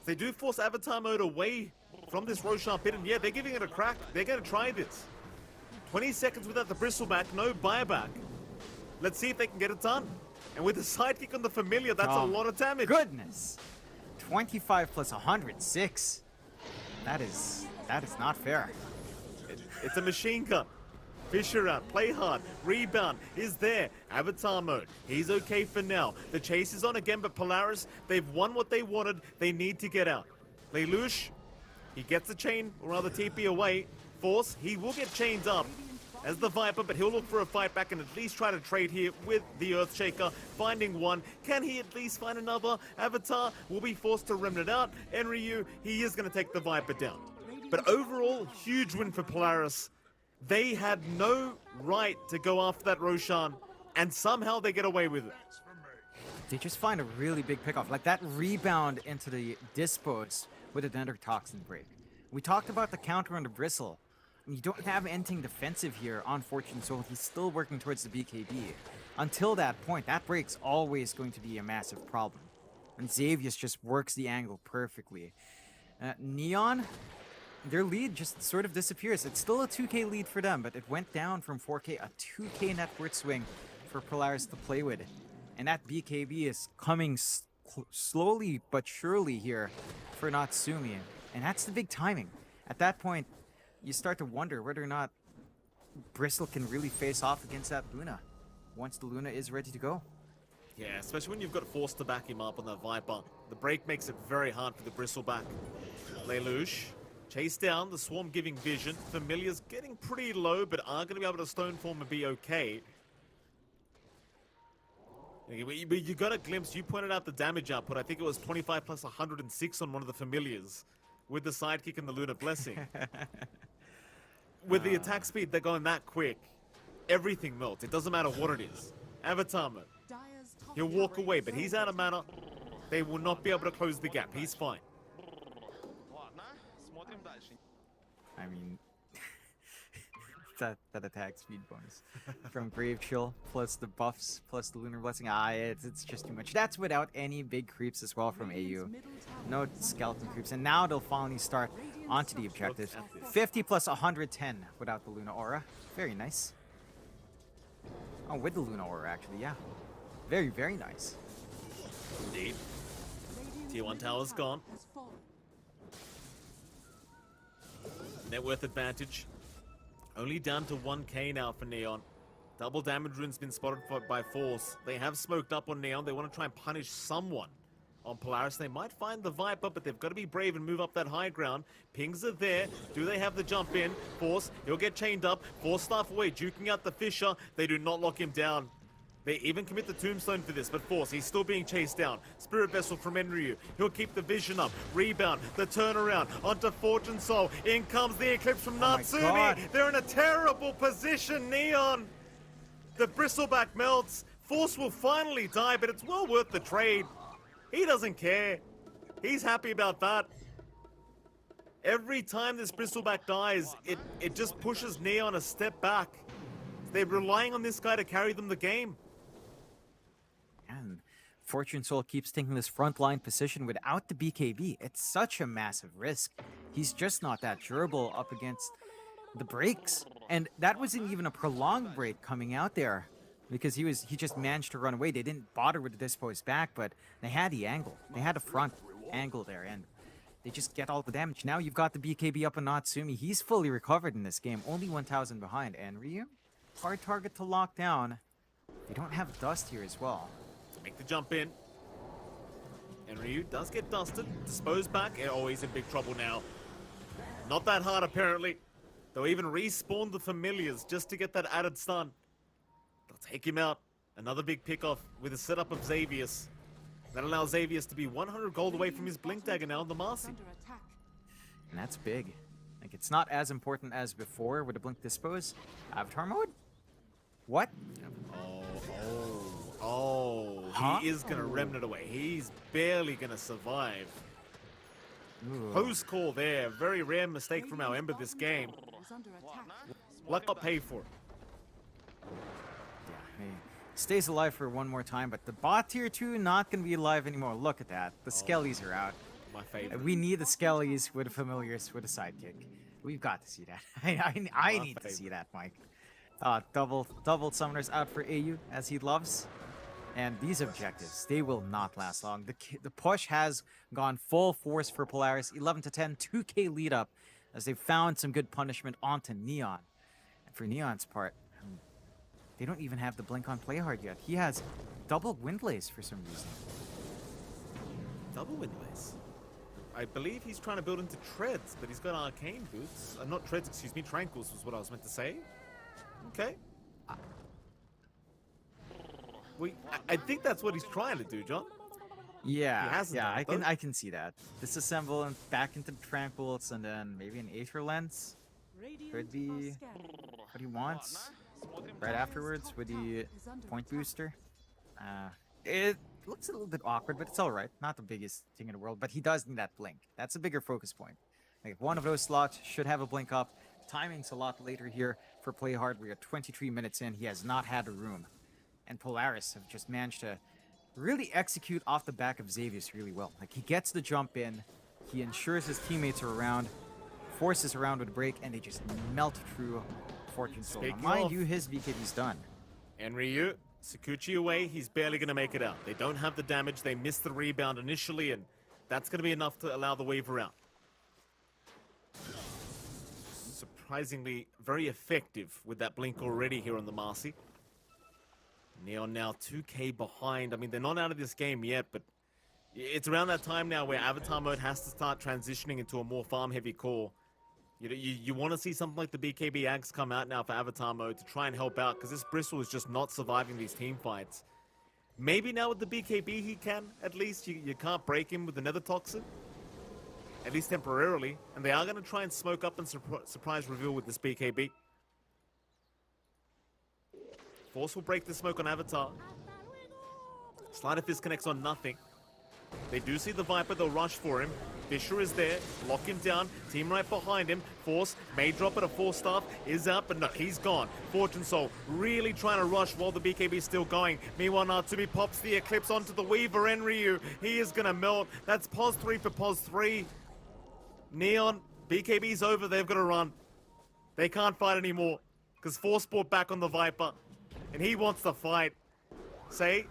[SPEAKER 2] They do force Avatar mode away from this Roshan pit, and yeah, they're giving it a crack. They're gonna try this. 20 seconds without the bristleback, no buyback. Let's see if they can get it done. And with the sidekick on the familiar, that's a lot of damage.
[SPEAKER 1] Goodness. 25 plus 106. That is not fair.
[SPEAKER 2] It's a machine gun. Fisher out, play hard, rebound is there. Avatar mode, he's okay for now. The chase is on again, but Polaris, they've won what they wanted. They need to get out. Lelouch, he gets the chain, or rather TP away. Force, he will get chained up as the Viper, but he'll look for a fight back and at least try to trade here with the Earthshaker. Finding one, can he at least find another? Avatar will be forced to remnant out. Enryu, he is going to take the Viper down. But overall, huge win for Polaris. They had no right to go after that Roshan, and somehow they get away with it.
[SPEAKER 1] They just find a really big pickoff. Like that rebound into the dispose with a Dender Toxin break. We talked about the counter on the Bristle. You don't have anything defensive here on Fortune Soul. He's still working towards the BKB. Until that point, that break's always going to be a massive problem. And Xavius just works the angle perfectly. Neon, their lead just sort of disappears. It's still a 2k lead for them, but it went down from 4k, a 2k net worth swing for Polaris to play with. And that BKB is coming slowly but surely here for Natsumi. And that's the big timing. At that point, you start to wonder whether or not Bristle can really face off against that Luna once the Luna is ready to go.
[SPEAKER 2] Yeah, especially when you've got Force to back him up on that Viper. The break makes it very hard for the Bristleback. Lelouch, chase down, the Swarm giving vision. Familiar's getting pretty low, but are going to be able to Stone Form and be okay. But you got a glimpse, you pointed out the damage output. I think it was 25 plus 106 on one of the Familiars with the sidekick and the Lunar Blessing. With the attack speed, they're going that quick. Everything melts. It doesn't matter what it is. Avatar mode.
[SPEAKER 3] Dire's top
[SPEAKER 2] He'll walk
[SPEAKER 3] tower
[SPEAKER 2] away,
[SPEAKER 3] is
[SPEAKER 2] but he's
[SPEAKER 3] under
[SPEAKER 2] out of mana. They will not be able to close the gap. He's fine.
[SPEAKER 4] Ладно, смотрим дальше.
[SPEAKER 1] I mean, that attack speed bonus from Grave Chill plus the buffs plus the Lunar Blessing. It's just too much. That's without any big creeps as well from
[SPEAKER 3] Radiant's
[SPEAKER 1] AU.
[SPEAKER 3] middle tower
[SPEAKER 1] No
[SPEAKER 3] is under
[SPEAKER 1] skeleton
[SPEAKER 3] attack.
[SPEAKER 1] creeps, and now they'll finally start onto the objectives. 50 plus 110 without the Luna Aura. Very nice. Oh, with the Luna Aura, actually, yeah. Very, very nice.
[SPEAKER 2] Indeed.
[SPEAKER 3] Radiant's
[SPEAKER 2] Tier 1
[SPEAKER 3] middle
[SPEAKER 2] tower's
[SPEAKER 3] tower
[SPEAKER 2] gone.
[SPEAKER 3] has fallen.
[SPEAKER 2] Net worth advantage. Only down to 1k now for Neon. Double damage rune's been spotted by Force. They have smoked up on Neon. They want to try and punish someone on Polaris. They might find the Viper, but they've got to be brave and move up that high ground. Pings are there. Do they have the jump in? Force, he'll get chained up. Force staff away, juking out the Fisher. They do not lock him down. They even commit the Tombstone for this, but Force, he's still being chased down. Spirit Vessel from Enryu. He'll keep the vision up. Rebound, the turnaround onto Fortune Soul. In comes the Eclipse from
[SPEAKER 1] my
[SPEAKER 2] Natsumi.
[SPEAKER 1] God.
[SPEAKER 2] They're in a terrible position, Neon. The Bristleback melts. Force will finally die, but it's well worth the trade. He doesn't care. He's happy about that. Every time this Bristleback dies, it just pushes Neon a step back. They're relying on this guy to carry them the game.
[SPEAKER 1] And Fortune Soul keeps taking this frontline position without the BKB. It's such a massive risk. He's just not that durable up against the breaks. And that wasn't even a prolonged break coming out there because he just managed to run away. They didn't bother with the dispose back, but they had the angle. They had a front angle there, and they just get all the damage. Now you've got the BKB up on Natsumi. He's fully recovered in this game, only 1,000 behind. And Ryu, hard target to lock down. They don't have dust here as well.
[SPEAKER 2] To make the jump in. And Ryu does get dusted. Disposed back. Oh, he's in big trouble now. Not that hard, apparently. They'll even respawn the familiars just to get that added stun. They'll take him out. Another big pickoff with a setup of Xavius. That allows Xavius to be 100 gold away from his Blink Dagger now on the Marcy.
[SPEAKER 3] Under attack.
[SPEAKER 1] And that's big. Like, it's not as important as before with the Blink Dispose. Avatar mode? What?
[SPEAKER 2] Oh,
[SPEAKER 1] Huh?
[SPEAKER 2] he is going to remnant away. He's barely going to survive.
[SPEAKER 1] Ooh.
[SPEAKER 2] Post call there. Very rare mistake from our Ember this game.
[SPEAKER 3] Is under attack.
[SPEAKER 2] Luck got paid for it.
[SPEAKER 1] Yeah, he stays alive for one more time, but the bot tier 2 not going to be alive anymore. Look at that. The Skellies are out.
[SPEAKER 2] My favorite.
[SPEAKER 1] We need the Skellies with the familiars with a sidekick. We've got to see that. I
[SPEAKER 2] My
[SPEAKER 1] need to see
[SPEAKER 2] favorite.
[SPEAKER 1] that, Mike. Double summoners out for AU as he loves. And these objectives, they will not last long. The push has gone full force for Polaris. 11 to 10, 2k lead up as they found some good punishment onto Neon. And for Neon's part, they don't even have the blink on Playhard yet. He has double Windlace for some reason.
[SPEAKER 2] Double Windlace. I believe he's trying to build into Treads, but he's got Arcane Boots. Not Treads, excuse me. Tranquils was what I was meant to say. Okay. I think that's what he's trying to do, John.
[SPEAKER 1] Yeah,
[SPEAKER 2] He hasn't
[SPEAKER 1] yeah,
[SPEAKER 2] done it, though.
[SPEAKER 1] I can see that. Disassemble and back into the Tranquils, and then maybe an Aether Lens.
[SPEAKER 3] Radiant
[SPEAKER 1] Could be
[SPEAKER 3] are scanning.
[SPEAKER 1] what he wants. Right afterwards with the point booster. It looks a little bit awkward, but it's all right. Not the biggest thing in the world, but he does need that blink. That's a bigger focus point. Like, one of those slots should have a blink up. Timing's a lot later here for Play Hard. We are 23 minutes in. He has not had a room. And Polaris have just managed to really execute off the back of Xavius really well. Like, he gets the jump in, he ensures his teammates are around, forces around with break, and they just melt through Fortune Soul. Now,
[SPEAKER 2] Speaking
[SPEAKER 1] mind
[SPEAKER 2] of-
[SPEAKER 1] you, his BKB's done.
[SPEAKER 2] And Ryu, Sakuchi away, he's barely going to make it out. They don't have the damage, they missed the rebound initially, and that's going to be enough to allow the Weaver out. Surprisingly very effective with that blink already here on the Marcy. Neon now 2k behind. I mean, they're not out of this game yet, but it's around that time now where Avatar mode has to start transitioning into a more farm-heavy core. You want to see something like the BKB Ags come out now for Avatar mode to try and help out, because this Bristle is just not surviving these team fights. Maybe now with the BKB he can, at least. You can't break him with another Toxin. At least temporarily. And they are going to try and smoke up and surprise reveal with this BKB. Force will break the smoke on Avatar. Sleight of Fist connects on nothing. They do see the Viper, they'll rush for him. Fisher is there, lock him down, team right behind him. Force may drop at a 4-staff, is out, but no, he's gone. Fortune Soul really trying to rush while the BKB is still going. Meanwhile, Natsumi pops the Eclipse onto the Weaver and Ryu. He is gonna melt. That's pos 3 for pos 3. Neon, BKB's over, they've got to run. They can't fight anymore, because Force brought back on the Viper, and he wants to fight. Say,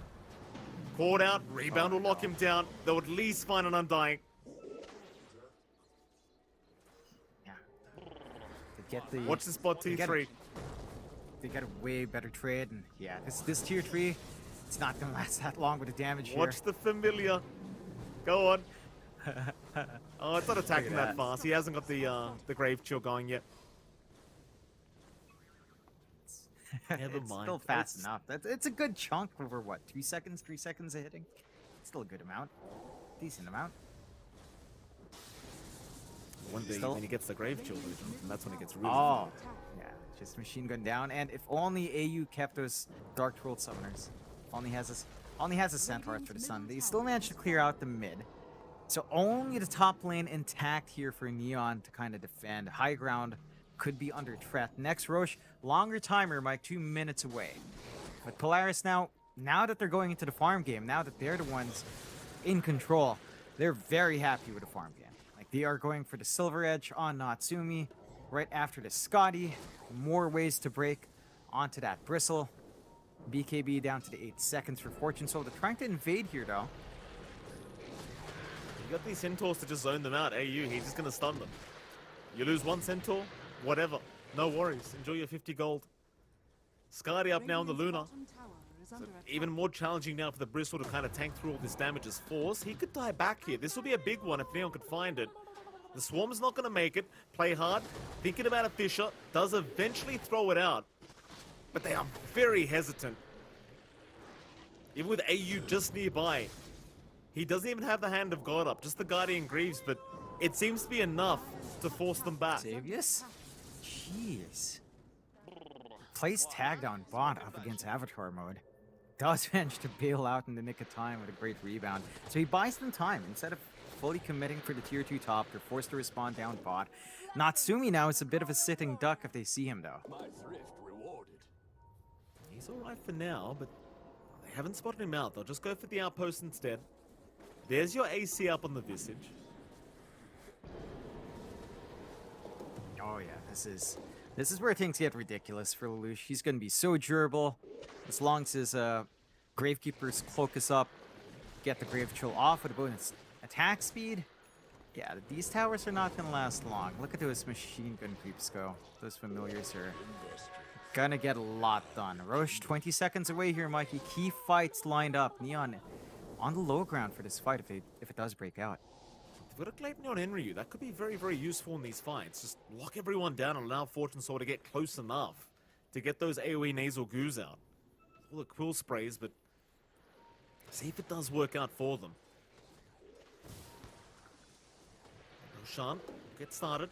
[SPEAKER 2] caught out, rebound will lock him down. They'll at least find an Undying.
[SPEAKER 1] Yeah. They get the
[SPEAKER 2] Watch the spot
[SPEAKER 1] they get
[SPEAKER 2] T3.
[SPEAKER 1] They get a way better trade, and yeah, this tier 3, it's not gonna last that long with the damage here.
[SPEAKER 2] Watch the familiar. Go on. Oh, it's not attacking
[SPEAKER 1] Look at
[SPEAKER 2] that
[SPEAKER 1] that.
[SPEAKER 2] fast. He hasn't got the Grave Chill going yet. Never
[SPEAKER 1] It's
[SPEAKER 2] mind.
[SPEAKER 1] still fast
[SPEAKER 2] It's-
[SPEAKER 1] enough. It's a good chunk over what, 2 seconds, 3 seconds of hitting. Still a good amount, decent amount.
[SPEAKER 2] When he gets the Grave Chill, that's when it gets really
[SPEAKER 1] Oh, yeah, just machine gun down. And if only AU kept those Dark World summoners. Only has a Centaur for the Sun. They still managed to clear out the mid. So only the top lane intact here for Neon to kind of defend. High ground could be under threat. Next Roche, longer timer, Mike, 2 minutes away. But Polaris now now that they're going into the farm game, now that they're the ones in control, they're very happy with the farm game. Like, they are going for the Silver Edge on Natsumi right after the Scotty. More ways to break onto that Bristle. BKB down to the 8 seconds for Fortune Soul. They're trying to invade here, though.
[SPEAKER 2] You got these Centaurs to just zone them out. AU, he's just going to stun them. You lose one Centaur, whatever. No worries. Enjoy your 50 gold. Scotty up now on the
[SPEAKER 3] Radiant's
[SPEAKER 2] Luna.
[SPEAKER 3] bottom tower is under attack.
[SPEAKER 2] Even more challenging now for the Bristle to kind of tank through all this damage as force. He could die back here. This will be a big one if Neon could find it. The Swarm's not going to make it. Play hard. Thinking about a Fisher. Does eventually throw it out. But they are very hesitant. Even with AU just nearby. He doesn't even have the Hand of God up. Just the Guardian Greaves. But it seems to be enough to force them back.
[SPEAKER 1] Savius? Jeez. Plays tagged on bot up against Avatar mode. Does manage to bail out in the nick of time with a great rebound. So he buys them time. Instead of fully committing for the tier 2 top, they're forced to respond down bot. Natsumi now is a bit of a sitting duck if they see him, though.
[SPEAKER 2] He's alright for now, but they haven't spotted him out. They'll just go for the outpost instead. There's your AC up on the Visage.
[SPEAKER 1] Oh yeah, this is where things get ridiculous for Lelouch. He's going to be so durable. As long as his Gravekeeper's Cloak is up, get the Grave Chill off with a bonus attack speed. Yeah, these towers are not going to last long. Look at those machine gun creeps go. Those familiars are gonna get a lot done. Roche 20 seconds away here, Mikey. Key fights lined up. Neon on the low ground for this fight if it does break out.
[SPEAKER 2] They've got a Gleipnir on Enryu. That could be very, very useful in these fights. Just lock everyone down and allow Fortune Soul to get close enough to get those AoE nasal goos out. All the quill sprays, but see if it does work out for them. Roshan, get started.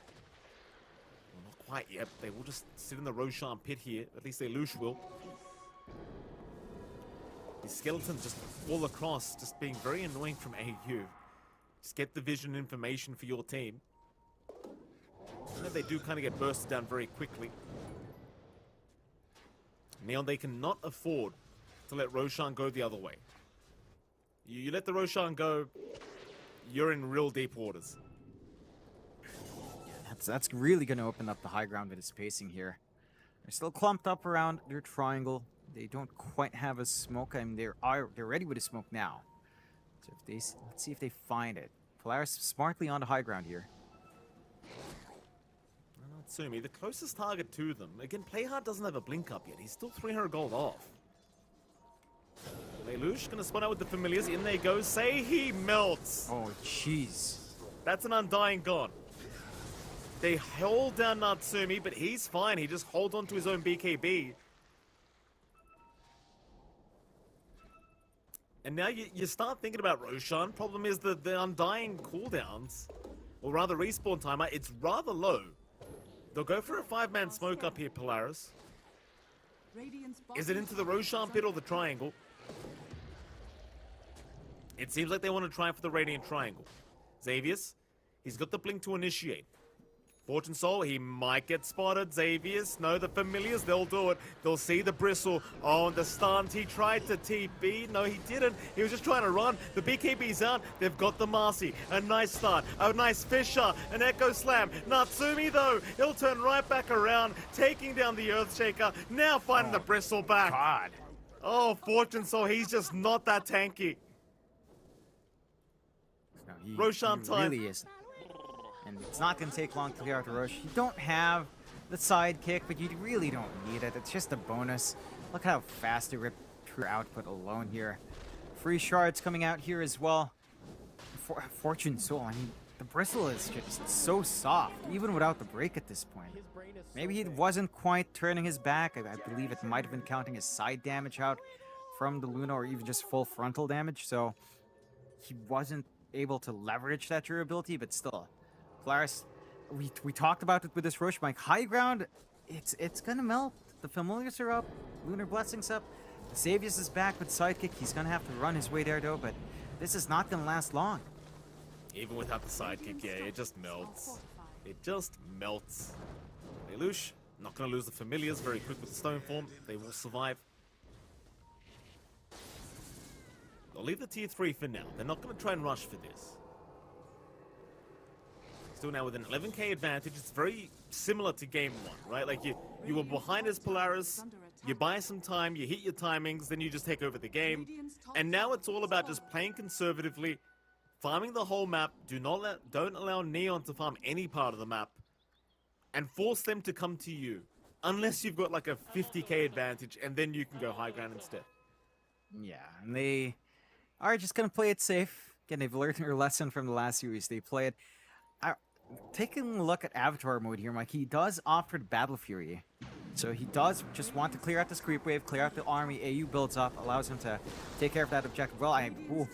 [SPEAKER 2] Well, not quite yet. They will just sit in the Roshan pit here. At least they Lush will. These skeletons just fall across, just being very annoying from AU. Just get the vision information for your team. And they do kind of get bursted down very quickly. Neon, they cannot afford to let Roshan go the other way. You let the Roshan go, you're in real deep waters.
[SPEAKER 1] That's really going to open up the high ground with his spacing here. They're still clumped up around their triangle. They don't quite have a smoke. I mean, they're ready with a smoke now. So if they let's see if they find it. Polaris smartly on the high ground here.
[SPEAKER 2] Natsumi, the closest target to them. Again, Playhard doesn't have a blink up yet. He's still 300 gold off. Lelouch gonna spawn out with the familiars. In they go. Say he melts.
[SPEAKER 1] Oh, jeez.
[SPEAKER 2] That's an Undying God. They hold down Natsumi, but he's fine. He just holds on to his own BKB. And now you start thinking about Roshan. Problem is the Undying cooldowns, or rather respawn timer, it's rather low. They'll go for a 5-man smoke up here, Polaris.
[SPEAKER 3] Radiant's
[SPEAKER 2] Is it into the Roshan pit or the triangle? It seems like they want to try for the Radiant Triangle. Xavius, he's got the blink to initiate. Fortune Soul, he might get spotted. Xavius, no, the familiars, they'll do it. They'll see the Bristle. Oh, and the stuns, he tried to TP. No, he didn't. He was just trying to run. The BKB's out. They've got the Marcy. A nice start. A nice Fisher. An Echo Slam. Natsumi, though, he'll turn right back around, taking down the Earthshaker. Now finding the Bristle back.
[SPEAKER 1] God.
[SPEAKER 2] Oh, Fortune Soul, he's just not that tanky.
[SPEAKER 1] No,
[SPEAKER 2] Roshan
[SPEAKER 1] he
[SPEAKER 2] time.
[SPEAKER 1] really isn't. And it's not going to take long to clear out the Roche. You don't have the sidekick, but you really don't need it. It's just a bonus. Look how fast they rip through output alone here. Free shards coming out here as well. Fortune Soul, I mean, the Bristle is just so soft, even without the break at this point. Maybe he wasn't quite turning his back. I believe it might have been counting his side damage out from the Luna, or even just full frontal damage, so he wasn't able to leverage that durability, but still. Polaris, we talked about it with this Roche Mike. High ground, it's gonna melt. The familiars are up, Lunar Blessings up. Xavius is back with sidekick. He's gonna have to run his way there though, but this is not gonna last long.
[SPEAKER 2] Even without the sidekick, yeah, it just melts. It just melts. Lelouch, not gonna lose the familiars very quick with the stone form. They will survive. They'll leave the tier 3 for now. They're not going to try and rush for this. Still now with an 11k advantage. It's very similar to game 1, right? Like you were behind as Polaris, you buy some time, you hit your timings, then you just take over the game. And now it's all about just playing conservatively, farming the whole map. Don't allow Neon to farm any part of the map, and force them to come to you. Unless you've got like a 50k advantage, and then you can go high ground instead.
[SPEAKER 1] Yeah, and they are just going to play it safe. Again, they've learned their lesson from the last series. They played. Taking a look at Avatar mode here, Mike, he does opt for the Battle Fury. So he does just want to clear out this creep wave, clear out the army. AU builds up, allows him to take care of that objective. Well,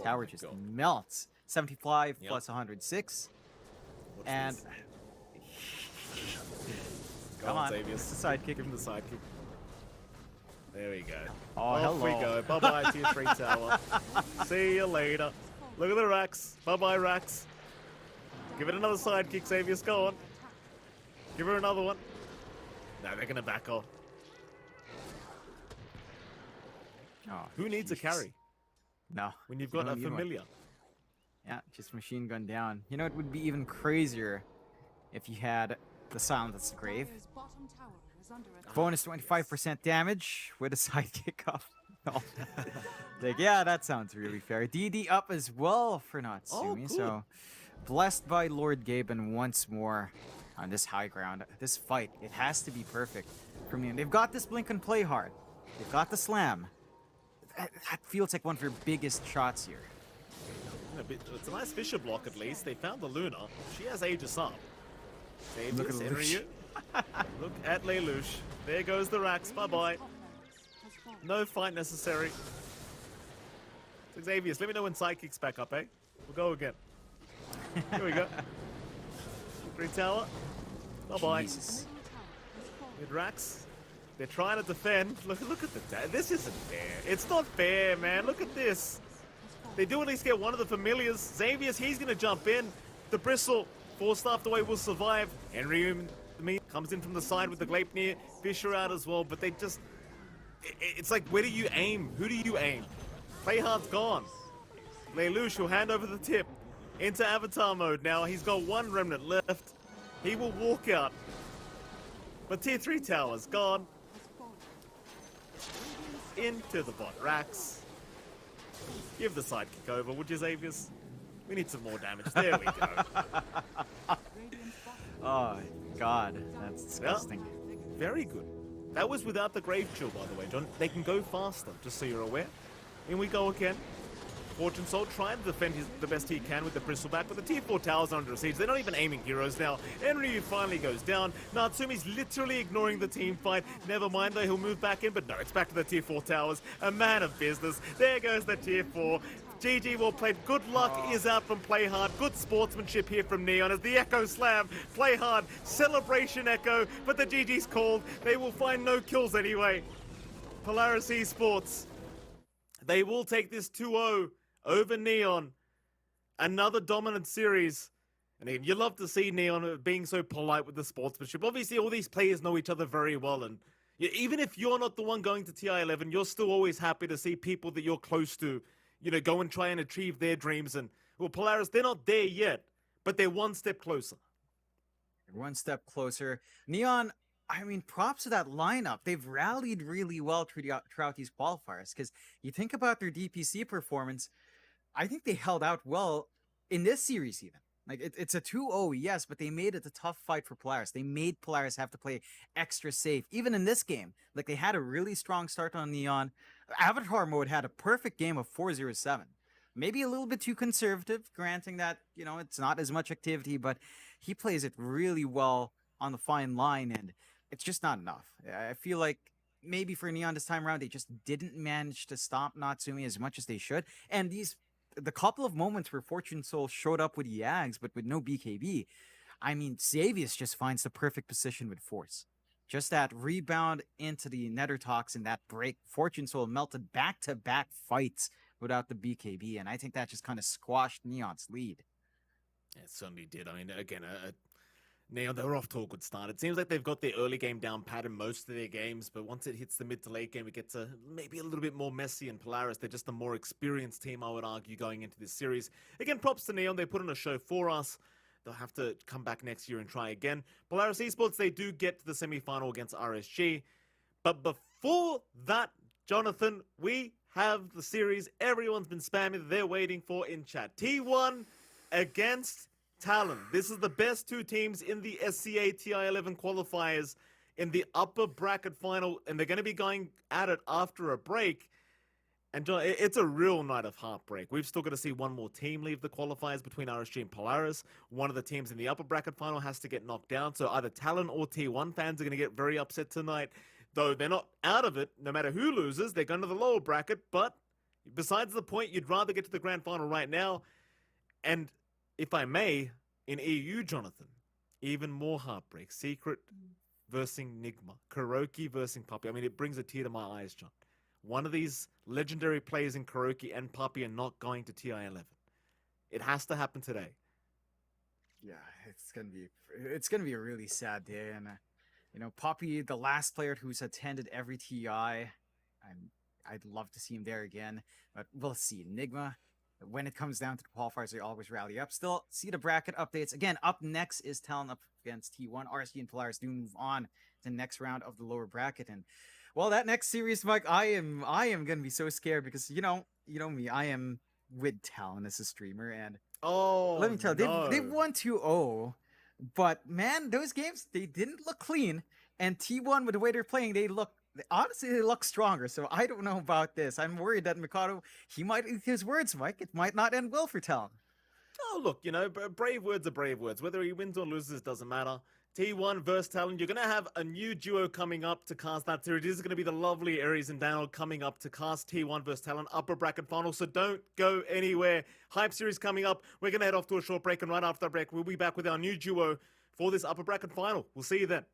[SPEAKER 1] tower just melts. 75 plus 106. And come on,
[SPEAKER 2] Xavier.
[SPEAKER 1] it's a sidekick.
[SPEAKER 2] Give him the sidekick. There we go.
[SPEAKER 1] Oh,
[SPEAKER 2] Off
[SPEAKER 1] hello.
[SPEAKER 2] we go. Bye-bye, tier 3 tower. See you later. Look at the racks. Bye-bye, racks. Give it another sidekick, Xavier's. Go on. Give her another one. No, they're going to back off.
[SPEAKER 1] Oh,
[SPEAKER 2] Who needs a
[SPEAKER 1] jeez.
[SPEAKER 2] carry
[SPEAKER 1] No.
[SPEAKER 2] when you've
[SPEAKER 1] you
[SPEAKER 2] got
[SPEAKER 1] don't
[SPEAKER 2] a
[SPEAKER 1] need one.
[SPEAKER 2] familiar?
[SPEAKER 1] Yeah, just machine gun down. You know, it would be even crazier if you had the Silence the Grave.
[SPEAKER 3] Dire's bottom tower is under attack.
[SPEAKER 1] Bonus 25% damage with a sidekick off. No. Like, yeah, that sounds really fair. DD up as well for Natsumi.
[SPEAKER 2] Oh, cool.
[SPEAKER 1] So, blessed by Lord Gaben once more on this high ground. This fight, it has to be perfect for me. And they've got this blink and play hard. They've got the slam. That feels like one of their biggest shots here.
[SPEAKER 2] It's a nice Fisher block at least. They found the Luna. She has Aegis up.
[SPEAKER 1] Look at
[SPEAKER 2] Xavier, look at Lelouch. There goes the racks. Bye-bye.
[SPEAKER 3] Top barracks has fallen.
[SPEAKER 2] No fight necessary. So Xavier, let me know when Psychic's back up, eh? We'll go again. Here we go. Green tower. Bye-bye.
[SPEAKER 1] Jesus.
[SPEAKER 3] Middle tower has fallen.
[SPEAKER 2] Mid racks. They're trying to defend. Look at the... This isn't fair. It's not fair, man. Look at this. They do at least get one of the familiars. Xavier's, he's going to jump in. The Bristle, 4-staffed away, will survive. Henry comes in from the side with the Gleipnir. Fisher out as well, but they just... It's like, where do you aim? Who do you aim? Playhard's gone. Lelouch will hand over the tip into Avatar mode now. He's got one remnant left. He will walk out. But tier 3 tower's gone. Into the bot racks. Give the sidekick over, would you, Xaviers? We need some more damage. There we go.
[SPEAKER 3] Radiant's bottom
[SPEAKER 1] Oh, God. That's disgusting.
[SPEAKER 2] Very good. That was without the Grave Chill, by the way, John. They can go faster, just so you're aware. In we go again. Fortune Soul trying to defend the best he can with the Bristleback, but the tier 4 towers are under siege. They're not even aiming heroes now. Enryu finally goes down. Natsumi's literally ignoring the team fight. Never mind though, he'll move back in, but no, it's back to the tier 4 towers. A man of business. There goes the tier 4. GG well played. Good luck is out from Play Hard. Good sportsmanship here from Neon as the Echo Slam. Play Hard. Celebration Echo, but the GG's called. They will find no kills anyway. Polaris Esports. They will take this 2-0 over Neon. Another dominant series. And again, you love to see Neon being so polite with the sportsmanship. Obviously, all these players know each other very well. And even if you're not the one going to TI-11, you're still always happy to see people that you're close to, go and try and achieve their dreams. And, well, Polaris, they're not there yet, but they're one step closer.
[SPEAKER 1] One step closer. Neon, I mean, props to that lineup. They've rallied really well throughout these qualifiers. Because you think about their DPC performance, I think they held out well in this series even. Like, it's a 2-0, yes, but they made it a tough fight for Polaris. They made Polaris have to play extra safe, even in this game. Like, they had a really strong start on Neon. Avatar mode had a perfect game of 4-0-7. Maybe a little bit too conservative, granting that, it's not as much activity, but he plays it really well on the fine line, and it's just not enough. I feel like maybe for Neon this time around, they just didn't manage to stop Natsumi as much as they should. And the couple of moments where Fortune Soul showed up with Yags, but with no BKB, I mean, Xavius just finds the perfect position with Force. Just that rebound into the Nether Toxin, that break, Fortune Soul melted back-to-back fights without the BKB, and I think that just kind of squashed Neon's lead.
[SPEAKER 2] It certainly did. I mean, again, Now, they're off to a good start. It seems like they've got their early game down pat in most of their games, but once it hits the mid to late game, it gets maybe a little bit more messy, and Polaris, they're just a more experienced team, I would argue, going into this series. Again, props to Neon. They put on a show for us. They'll have to come back next year and try again. Polaris Esports, they do get to the semi-final against RSG. But before that, Jonathan, we have the series everyone's been spamming that they're waiting for in chat. T1 against Talon. This is the best two teams in the SCA TI11 qualifiers in the upper bracket final, and they're going to be going at it after a break. And John, it's a real night of heartbreak. We've still got to see one more team leave the qualifiers between RSG and Polaris. One of the teams in the upper bracket final has to get knocked down, so either Talon or T1 fans are going to get very upset tonight. Though they're not out of it, no matter who loses, they're going to the lower bracket. But besides the point, you'd rather get to the grand final right now. And if I may, in EU, Jonathan, even more heartbreak. Secret versus Nigma. Kuroki versus Puppy. I mean, it brings a tear to my eyes, John. One of these legendary players in Kuroki and Puppy are not going to TI11. It has to happen today.
[SPEAKER 1] Yeah, it's gonna be a really sad day, and you know, Poppy, the last player who's attended every TI, I'd love to see him there again, but we'll see. Enigma, when it comes down to the qualifiers, they always rally up. Still, see the bracket updates. Again, up next is Talon up against T1. RSG and Polaris do move on to the next round of the lower bracket, and well, that next series, Mike, I am gonna be so scared because you know me, I am with Talon as a streamer, and
[SPEAKER 2] Oh,
[SPEAKER 1] let me tell you,
[SPEAKER 2] no.
[SPEAKER 1] they've won 2-0, but man, those games, they didn't look clean. And T1, with the way they're playing, they look stronger. So I don't know about this. I'm worried that Mikado, he might eat his words, Mike. It might not end well for Talon.
[SPEAKER 2] Oh, look, you know, brave words are brave words. Whether he wins or loses doesn't matter. T1 versus Talon. You're going to have a new duo coming up to cast that series. This is going to be the lovely Aries and Daniel coming up to cast T1 versus Talon upper bracket final. So don't go anywhere. Hype series coming up. We're going to head off to a short break, and right after that break, we'll be back with our new duo for this upper bracket final. We'll see you then.